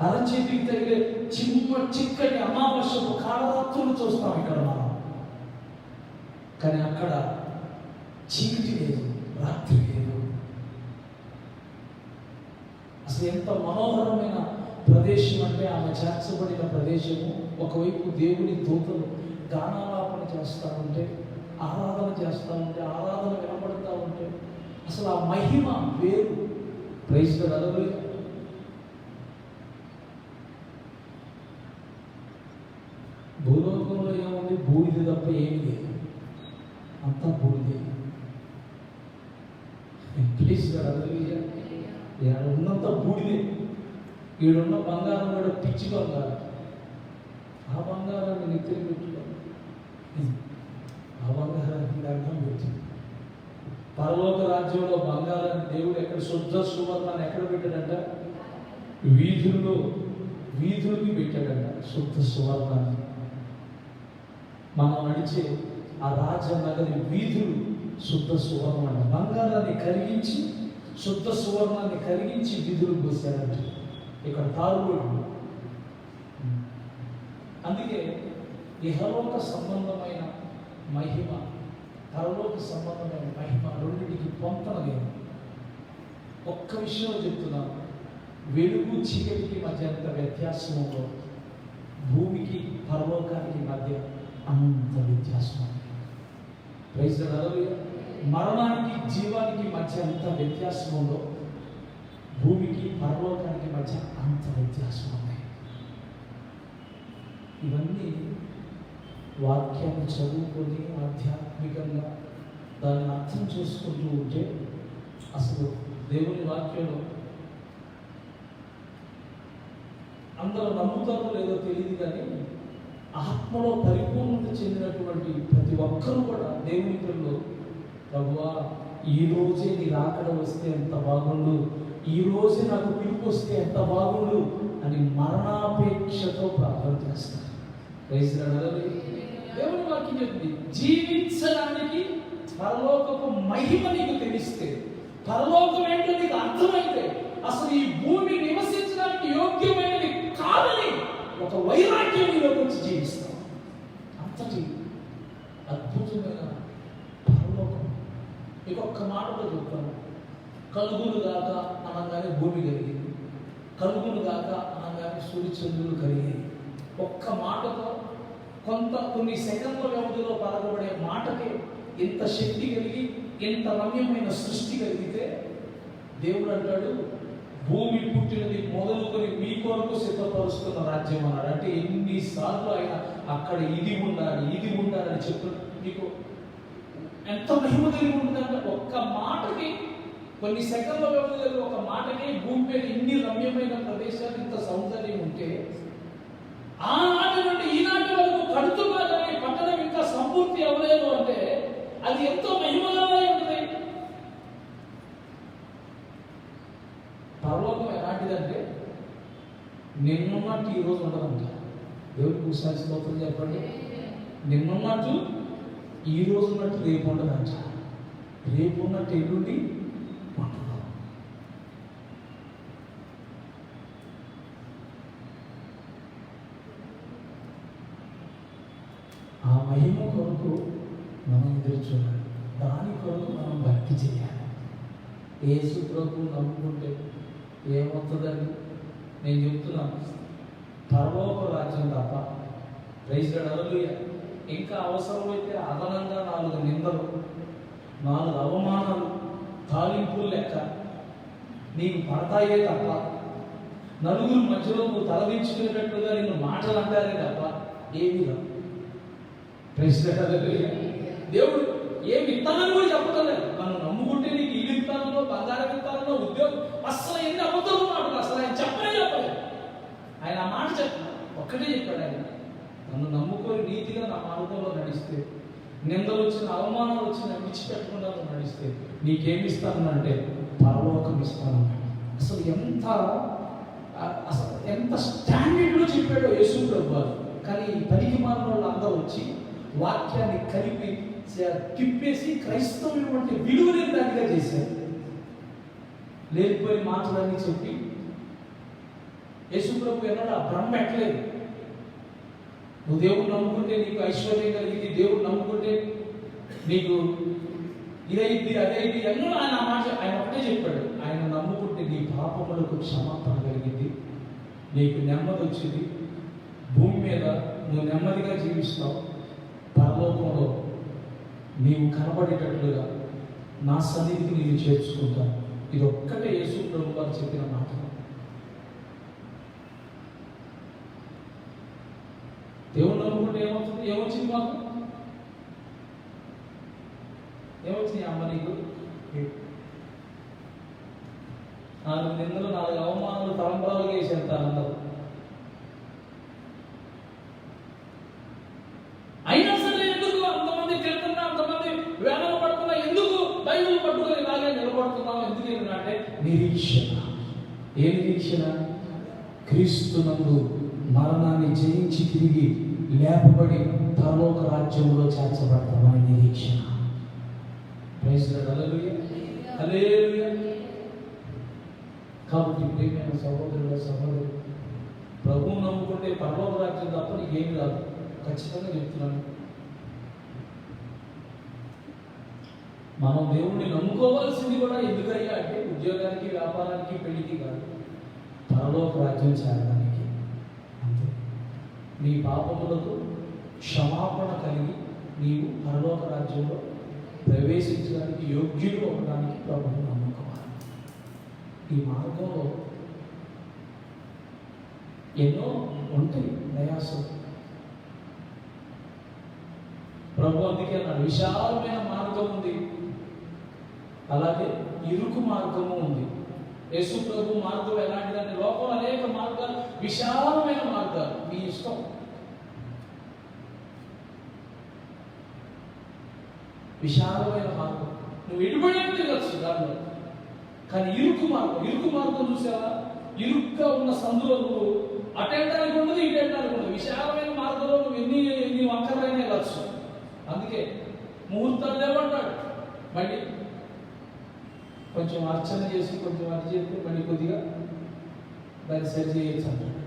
అరచేతికి తగిలే చిక్కటి అమావాస్యపు కాళరాత్రులు చూస్తాం ఇక్కడ మనం. కానీ అక్కడ చీకటి లేదు, రాత్రి లేదు. అసలు ఎంత మనోహరమైన ప్రదేశం అంటే ఆమె చేర్చబడిన ప్రదేశము. ఒకవైపు దేవుని దూతలు గానాలాపన చేస్తూ ఉంటే, ఆరాధన చేస్తూ ఉంటే, ఆరాధన వినపడుతూ ఉంటే అసలు ఆ మహిమ వేరు. Praise the Lord. భూలోకంలో ఏముంది? బూడిద తప్ప ఏమి లేదు, అంతా బూడిదే. Please the lord. ఉన్నంత బూడిదే. ఈడున్న బంగారం కూడా పిచ్చి బంగారం. ఆ బంగారాన్ని నెత్తిన పెట్టుకోవాలి, ఆ బంగారాన్ని అర్థం పెట్టి. పరలోక రాజ్యంలో బంగారాన్ని దేవుడు ఎక్కడ, శుద్ధ సువర్ణాన్ని ఎక్కడ పెట్టాడంట? వీధులకి పెట్టాడంట శుద్ధ సువర్ణాన్ని. మనం నడిచే ఆ రాజనగరి వీధులు శుద్ధ సువర్ణాన్ని, బంగారాన్ని కరిగించి, శుద్ధ సువర్ణాన్ని కరిగించి వీధులు పోసాడంట. ఇక్కడ తారుబోడు. అందుకే ఇహలోక సంబంధమైన మహిమ, పరలోక సంబంధమైన మహిమ రెండింటికి పొంతన లేదు. ఒక్క విషయం చెప్తున్నాను, వెలుగు చీకటికి మధ్య అంత వ్యత్యాసం ఉందో భూమికి పరలోకానికి మధ్య అంత వ్యత్యాసం ఉంది. Praise the Lord. మరణానికి జీవానికి మధ్య ఎంత వ్యత్యాసం ఉందో భూమికి పరలోకానికి మధ్య అంత వ్యత్యాసం ఉంది. ఇవన్నీ వాక్యాన్ని చదువుకొని ఆధ్యాత్మికంగా దాన్ని అర్థం చేసుకుంటూ ఉంటే అసలు దేవుని వాక్యంలో అందరూ నమ్ముతారో లేదో తెలియదు, కానీ ఆత్మలో పరిపూర్ణత చెందినటువంటి ప్రతి ఒక్కరూ కూడా దేవుని పిల్లలు, ప్రభువా ఈ రోజే నీ రాకడ వస్తే ఎంత బాగుండు, ఈ రోజే నాకు పిలుపు వస్తే ఎంత బాగుండు అని మరణాపేక్షతో ప్రార్థన చేస్తారు. Praise the Lord. దేవుని వాక్యం చెప్తుంది, జీవించడానికి పరలోకపు మహిమ నీకు తెలిస్తే, పరలోకం ఏంటో నీకు అర్థమైతే, అసలు ఈ భూమి నివసించడానికి యోగ్యమైనది కాదని ఒక వైరాగ్యం నీలోకి వచ్చి జీవిస్తాం. అంతటి అద్భుతమైన పరలోకం. ఇంకొక మాటలో చెప్తాను, కలుగులు గాక అనగానే భూమి కలిగింది, కలుగులు గాక అనగానే సూర్యచంద్రులు కలిగాయి. ఒక్క మాటతో, కొన్ని సెకండ్ల వ్యవధిలో పలకబడే మాటకే ఇంత శక్తి కలిగి, ఇంత రమ్యమైన సృష్టి కలిగితే దేవుడు అంటాడు, భూమి పుట్టినది మొదలుకొని మీ కొరకు సిద్ధపరుస్తున్న రాజ్యం అన్నాడు. అంటే ఎన్నిసార్లు ఆయన అక్కడ ఇది ఉండాలి, ఇది ఉండాలని చెప్తున్నాడు. మీకు ఎంత మహిమ కలిగి ఉంటుందంటే ఒక్క మాటకి, కొన్ని సెకండ్ల వ్యవధిలో ఒక మాటకి భూమి మీద ఇన్ని రమ్యమైన ప్రదేశాలు, ఇంత సౌందర్యం ఉంటే, ఆనాటి నుండి ఈనాటి వరకు కడుతున్నా కానీ పట్టణం ఇంకా సంపూర్తి అవ్వలేదు అంటే అది ఎంతో మహిమగానే ఉంటుంది. పరలోకం ఎలాంటిదంటే నిన్నున్నట్టు ఈరోజు ఉండదంట. దేవుడికి ఒకసారి స్తోత్రం చెప్పండి. నిన్నున్నట్టు ఈ రోజు ఉన్నట్టు రేపు ఉండదంట. రేపు ఉన్నట్టు ఎల్లుండి ఉండదు. మహిమ కొరకు మనం ఎదురు చూడాలి. దాని కొరకు మనం భక్తి చేయాలి. యేసు ప్రభు నమ్ముకుంటే ఏమవుతుందని నేను చెప్తున్నాను. పరలోక రాజ్యం తప్ప. ప్రైజ్ లార్డ్, హల్లెలూయా. ఇంకా అవసరమైతే అదనంగా 4 నిందలు, 4 అవమానాలు, తాలింపులు లెక్క నీకు పడతాయే తప్ప, నలుగురు మధ్యలో నువ్వు తలదించుకునేటట్లుగా నిన్ను మాటలు అంటారే తప్ప ఏమీ రావు. ప్రైజ్ లార్డ్, హల్లెలూయా. దేవుడు ఏమి ఇస్తానని కూడా చెప్పలేదు. మనం నమ్ముకుంటే నీకు ఇల్లు ఇస్తానో, బంగారం ఇస్తానో, ఉద్యోగం, అస్సలు ఎన్ని అబద్ధాలు మాటలు అసలు ఆయన చెప్పలేదు. ఆయన ఆ మాట ఒక్కటే చెప్పాడు. ఆయన నన్ను నమ్ముకొని నీతిగా నా మార్గంలో నడిస్తే, నిందలు వచ్చిన అవమానాలు వచ్చిన విడిచిపెట్టకుండా నడిస్తే నీకేమిస్తానంటే పరలోకం ఇస్తాను. అసలు ఎంత స్టాండర్డ్లో చెప్పాడో యేసు ప్రభు. కానీ పనికి మారిన వాళ్ళు అందరూ వచ్చి వాక్యాన్ని కలిపి తిప్పేసి క్రైస్తవులు వంటి విలువలేని దానిగా చేశారు. లేకపోయి మాటలన్నీ చెప్పి యేసు ప్రభు ఎన్నడూ ఆ భ్రమ పెట్టలేదు. నువ్వు దేవుడు నమ్ముకుంటే నీకు ఐశ్వర్యం కలిగింది, దేవుడు నమ్ముకుంటే నీకు ఇదైంది అదైంది ఎన్నో ఆయన మాట ఆయన ఒకటే చెప్పాడు. ఆయన నమ్ముకుంటే నీ పాపములకు క్షమాపణ కలిగింది, నీకు నెమ్మది వచ్చింది, భూమి మీద నువ్వు నెమ్మదిగా జీవిస్తావు, పరలోకంలో నీవు కనబడేటట్లుగా నా సన్నిధికి నేను చేర్చుకుంటాను. ఇది ఒక్కటే యేసు ప్రభు వారు చెప్పిన మాట. దేవుడు నమ్ముకుంటే ఏమవుతుంది? ఏమొచ్చింది మాకు? ఏమొచ్చింది? అమ్మ నీకు 4 నిందలు, 4 అవమానాలు, తలంబరాలుగా వేసేంతారు అందరూ. అయినా సరే ఎందుకు అంతమంది తిడుతున్నా, అంతమంది వేదన పడుతున్నా, ఎందుకు బైబిల్ పట్టుకొని ఇలాగే నిలబడుతున్నావు? ఎందుకు అంటే నిరీక్షణ. ఏ నిరీక్షణ? క్రీస్తునందు మరణాన్ని జయించి తిరిగి లేపబడి పరలోక రాజ్యంలో చేర్చబడతామని నిరీక్షణ. ప్రైజ్ లార్డ్, హల్లెలూయా, హల్లెలూయా. కాబట్టి ప్రియమైన సహోదరుల సహోదరు, ప్రభువు నమ్ముకుంటే పరలోక రాజ్యం తప్ప నీకేమి రాదు. ఖచ్చితంగా చెప్తున్నాను. మనం దేవుణ్ణి నమ్ముకోవాల్సింది కూడా ఎందుకయ్యా అంటే ఉద్యోగానికి, వ్యాపారానికి, పెళ్లికి కాదు, పరలోక రాజ్యం చేరడానికి. అంతే. నీ పాపములకు క్షమాపణ కలిగి నీవు పరలోక రాజ్యంలో ప్రవేశించడానికి, యోగ్యుడు అవ్వడానికి ప్రభువును నమ్ముకోవాలి. ఈ మార్గంలో ఎన్నో ఉంటాయి ప్రయాసం. ప్రభు అందుకే అన్నాడు, విశాలమైన మార్గం ఉంది, అలాగే ఇరుకు మార్గము ఉంది. యేసు ప్రభు మార్గం ఎలాంటిదంటే లోపల అనేక మార్గాలు, విశాలమైన మార్గాలు. మీ ఇష్టం. విశాలమైన మార్గం నువ్వు ఎటుబడి తిరగచ్చు దానిలో. కానీ ఇరుకు మార్గం చూసావా? ఇరుగ్గా ఉన్న సందులో నువ్వు అటెండడానికి ఉండదు, ఇటెండడానికి ఉండదు. విశాలమైన మార్గంలో నువ్వు ఎన్ని వంకరైనా వెళ్ళచ్చు. అందుకే ముహూర్తాలు లేవంటాడు. మళ్ళీ కొంచెం అర్చన చేసి కొంచెం అది చేస్తే మళ్ళీ కొద్దిగా దాన్ని సరి చేయొచ్చు అంటాడు.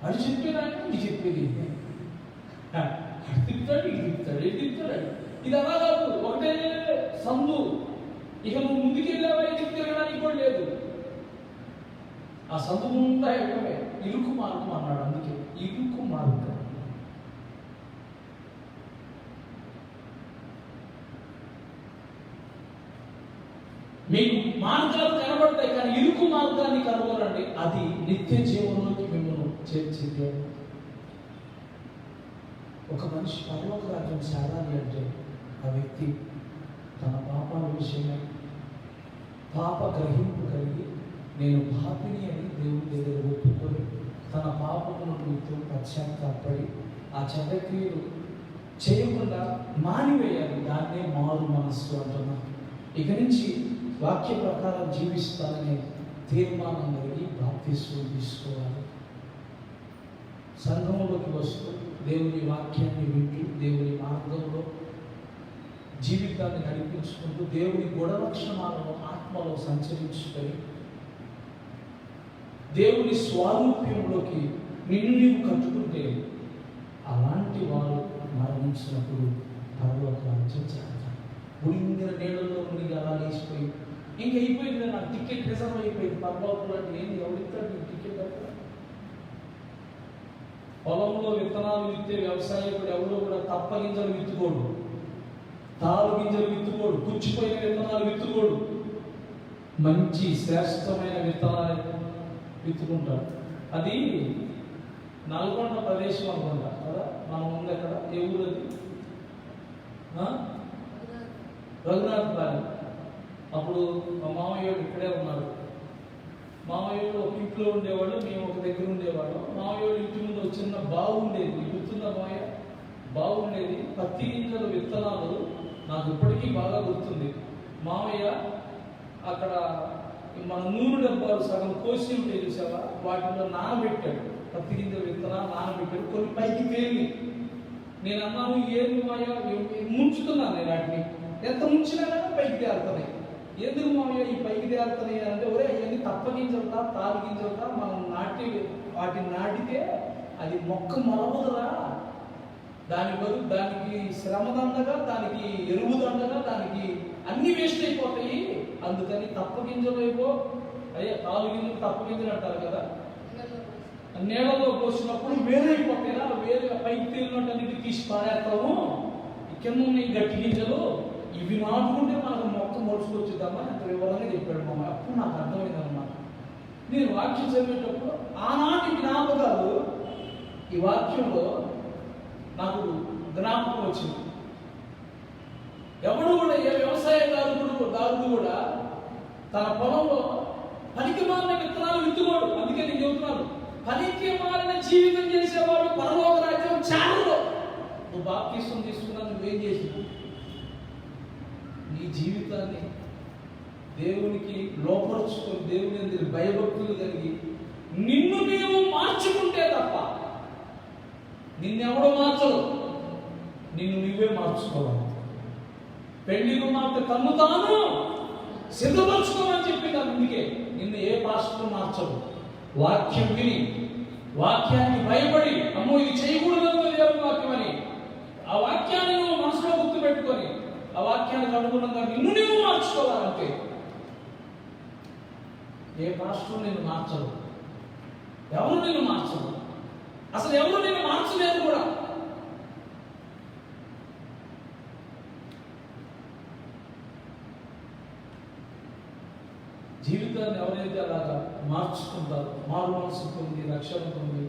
అది చెప్పేది ఆయన, ఇది చెప్పేది తిప్పుతాడు, ఇది తిప్పుతాడు, ఇది తిప్పుతాడు. ఇది అలా కాదు, ఒకటే సందు. ఇక నువ్వు ముందుకెళ్ళావా ఎదురు తిరగడానికి కూడా లేదు. ఆ సందు ముందా ఎక్కడే ఇరుకు మార్గం అన్నాడు. అందుకే ఇరుకు మార్గం. మీకు మార్గాలు కనబడతాయి, కానీ ఇరుకు మార్గాన్ని కనుగొనండి. అది నిత్య జీవనంలోకి మిమ్మల్ని చేర్చింది. ఒక మనిషి పరలోక రాజ్యం చేరాలి అంటే ఆ వ్యక్తి తన పాపాల విషయమై పాప గ్రహింపు కలిగి నేను పాపిని అని దేవుని దగ్గర ఒప్పుకొని తన పాపముల నిమిత్తం పశ్చాత్తాపడి ఆ చెడ్డక్రియలు చేయకుండా మానివేయాలి. దాన్నే మారు మనస్సు అంటున్నాను. ఇక నుంచి వాక్య ప్రకారం జీవిస్తాననే తీర్మానం కలిగి బాప్తిస్మం తీసుకోవాలి. సంఘంలోకి వస్తూ దేవుని వాక్యాన్ని వింటూ దేవుని మార్గంలో జీవితాన్ని నడిపించుకుంటూ దేవుని గుణలక్షణాలను ఆత్మలో సంచరించుకొని దేవుని స్వారూప్యంలోకి నిన్ను నీవు కట్టుకుంటే అలాంటి వారు మరణించినప్పుడు పరలోక రాజ్యం చేరతారు. మునిగిన నీళ్ళల్లో మునిగి అలా లేచిపోయి ఇంక అయిపోయింది, నాకు టికెట్ రిజర్వ్ అయిపోయింది పరలోకం అంటే ఏంది, ఎవరిస్తాడు నీకు టికెట్ అక్కడ? పొలంలో విత్తనాలు విత్తే వ్యవసాయకుడు ఎవరో కూడా తప్ప గింజలు విత్తుకోడు, తాలు గింజలు విత్తుకోడు, పుచ్చిపోయిన విత్తనాలు విత్తుకోడు, మంచి శ్రేష్టమైన విత్తనాలు విత్తుకుంటాడు. అది నల్గొండ ప్రదేశం అనుకుంటా కదా, మనం ఉంది అక్కడ. ఏ ఊరు అది? రఘునాథ్ ప్లాన్. అప్పుడు మా మామయ్య ఇక్కడే ఉన్నాడు. మామయ్య ఒక ఇంట్లో ఉండేవాళ్ళు, మేము ఒక దగ్గర ఉండేవాళ్ళం. మామయ్య ఇంటి ముందు ఒక చిన్న బావు ఉండేది, గుర్తుందా మామయ్య? బావు ఉండేది. పత్తి గింజల విత్తనాలు నాకు ఇప్పటికీ బాగా గుర్తుంది. మామయ్య అక్కడ మన నూనె డబ్బాలు సగం కోసి ఉంటాయి చూసావా, వాటిలో నానబెట్టాడు. పత్తి గింజల విత్తనాలు నానబెట్టాడు. కొన్ని పైకి తేలి. నేను అన్నాను, ఏంది మామయ్య ముంచుతున్నాను నేను వాటిని, ఎంత ముంచినా కానీ పైకి తేలుతున్నాయి. ఎందుకు మామయ్య ఈ పైకి తేలుతున్నాయి అంటే, ఒరే అవన్నీ తప్ప గింజలుగా తాలు గింజలుగా మనం వాటిని నాటితే అది మొక్క మొలవదురా, దాని బదులు దానికి శ్రమ దండగా, దానికి ఎరువు దండగా, దానికి అన్ని వేస్ట్ అయిపోతాయి. అందుకని తప్ప గింజలు అయ్యా తాలు గింజలు తప్ప గింజలు అంటారు కదా, నీళ్ళలో పోసినప్పుడు వేరైపోతాయినా, వేరే పైకి తేలినట్టు తీసి పారేస్తాము. కింద ఉన్నాయి గట్టి గింజలు, ఇవి నాటుకుంటే మనకు మొక్క మొలుచుకొచ్చుద్దామా అంత వివరంగా చెప్పాడు మామ. అప్పుడు నాకు అర్థమైంది అనమాట. నేను వాక్యం చదివేటప్పుడు ఆనాటి జ్ఞాపకాలు ఈ వాక్యంలో నాకు జ్ఞాపకం వచ్చింది. ఎవడు కూడా, ఏ వ్యవసాయదారుడు కూడా తన పొలంలో పనికి మారిన విత్తనాలు విత్తుకోడు. అందుకే నేను చెబుతున్నాను, పనికి మారిన జీవితం చేసేవాడు పరలోక రాజ్యం చాలు. నువ్వు బాప్తిసం తీసుకున్నా, నువ్వేం చేసినావు? నీ జీవితాన్ని దేవునికి లోపరుచుకొని, దేవుని భయభక్తులు కలిగి నిన్ను నీవు మార్చుకుంటే తప్ప నిన్నెవడో మార్చదు, నిన్ను నువ్వే మార్చుకోవాలి. పెళ్లి కుమార్తె తన్ను తాను సిద్ధపరచుకోమని చెప్పింది. అందుకే నిన్ను ఏ పాస్టర్ మార్చదు. వాక్యం విని, వాక్యానికి భయపడి, అమ్మో ఇది చేయకూడదు దేవుని వాక్యం అని ఆ వాక్యాన్ని నువ్వు మనసులో గుర్తుపెట్టుకొని ఆ వాక్యానికి అనుగుణంగా నిన్ను నువ్వు మార్చుకోవాలంటే ఏ పాస్టర్ నిన్ను మార్చదు, ఎవరు నిన్ను మార్చదు, అసలు ఎవరు నిన్ను మార్చలేదు కూడా. జీవితాన్ని ఎవరైతే అలాగా మార్చుకుంటారో, మారు మనసు పొంది రక్షణ పొంది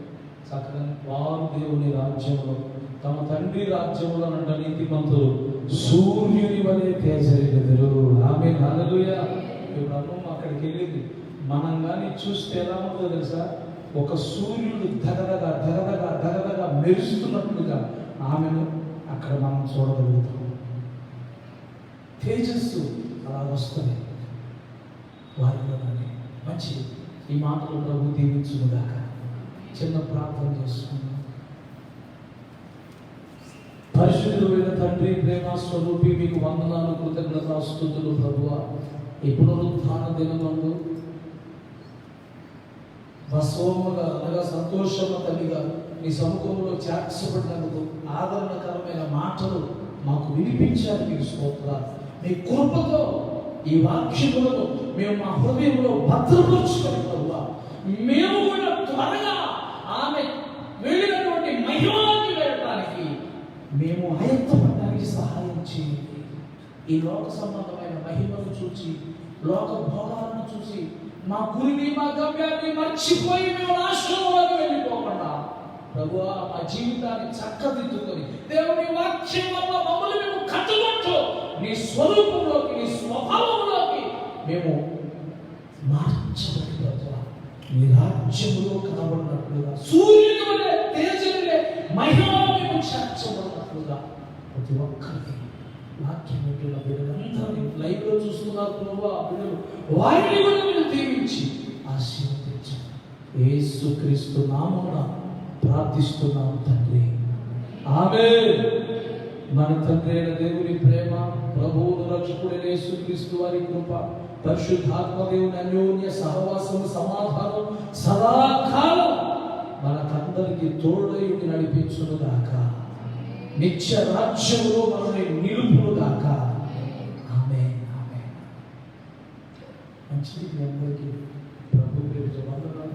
చక్కగా వారు దేవుని రాజ్యంలో, తమ తండ్రి రాజ్యంలో అంట నీతిమంతులు సూర్యుని వలె తేజరిల్లుదురు. ఆమేన్, హల్లెలూయా. ఇప్పుడు అమ్మ అక్కడికి వెళ్ళింది. మనం కానీ చూస్తే ఎలా ఉంటుందో తెలుసా? ఒక సూర్యుడు దగదగా మెరుస్తున్నట్లుగా ఆమెను అక్కడ మనం చూడగలుగుతాం. తేజస్సు అలా వస్తుంది వారిలోనే. మంచి ఈ మాటలు ప్రభు దీవించుగాక. చిన్న ప్రార్థన చేసుకున్నాం. పరిశుద్ధుడైన తండ్రి, ప్రేమ స్వరూపి, మీకు వందనాలు, కృతజ్ఞతాస్తుతులు ప్రభువా. ఈ పునరుత్థాన దినమందు వసోమగా అనగా సంతోషమ తల్లిగా మీ సముఖంలో చేర్చబడినందుకు ఆదరణకరమైన మాటలు మాకు వినిపించారు. మీకు స్తోత్రాలు. మీ కృపతో ఈ వాక్యములను మేము మా హృదయంలో భద్రపరుచుకొని ప్రభువా, మేము కూడా త్వరగా ఆమె వెళ్ళినటువంటి మహిమానికి వెళ్ళడానికి మేము ఆయత్తపడడానికి సహాయం చేయండి. ఈ లోక సంబంధమైన మహిమను చూసి, లోక భోగాలను చూసి మా గురిని, మా గమ్యాన్ని మర్చిపోయి మేము నాశనంలోకి వెళ్ళిపోకుండా ప్రభువా మా జీవితాన్ని చక్కదిద్దుకొని దేవుని వాక్యం వల్ల మమ్మల్ని మేము కట్టుబట్టు నీ స్వరూపంలోకి, నీ స్వభావంలోకి మేము మార్చబడి ప్రభువా నీ రాజ్యంలో కనబడినట్లుగా, సూర్యుని వలె తేజరిల్లే మహిమలో మేము చేర్చబడినట్లుగా ప్రతి ఒక్కరికి వాక్యం వింటున్న బిడ్డలందరినీ లైవ్లో చూస్తున్నారు ప్రభువా, బిడ్డలు వారిని కూడా మీరు దీవించి ఆశీర్వదించండి. యేసుక్రీస్తు నామమున ప్రార్థిస్తున్నాం తండ్రి, ఆమేన్. మన తండ్రి అయిన దేవుని ప్రేమ, ప్రభువును రక్షకుడైన యేసుక్రీస్తు వారి కృప, పరిశుద్ధాత్మ దేవుని అన్యోన్య సహవాసము, సమాధానం సదాకాలం మనకందరికి తోడయుడి నడిపించును గాక. నిత్య రాజ్యములో మనల్ని నిలుపును గాక. ఆమేన్. ఆమేన్. మంచిది. మీ అందరికీ ప్రభు పేరుతో వందనాలు.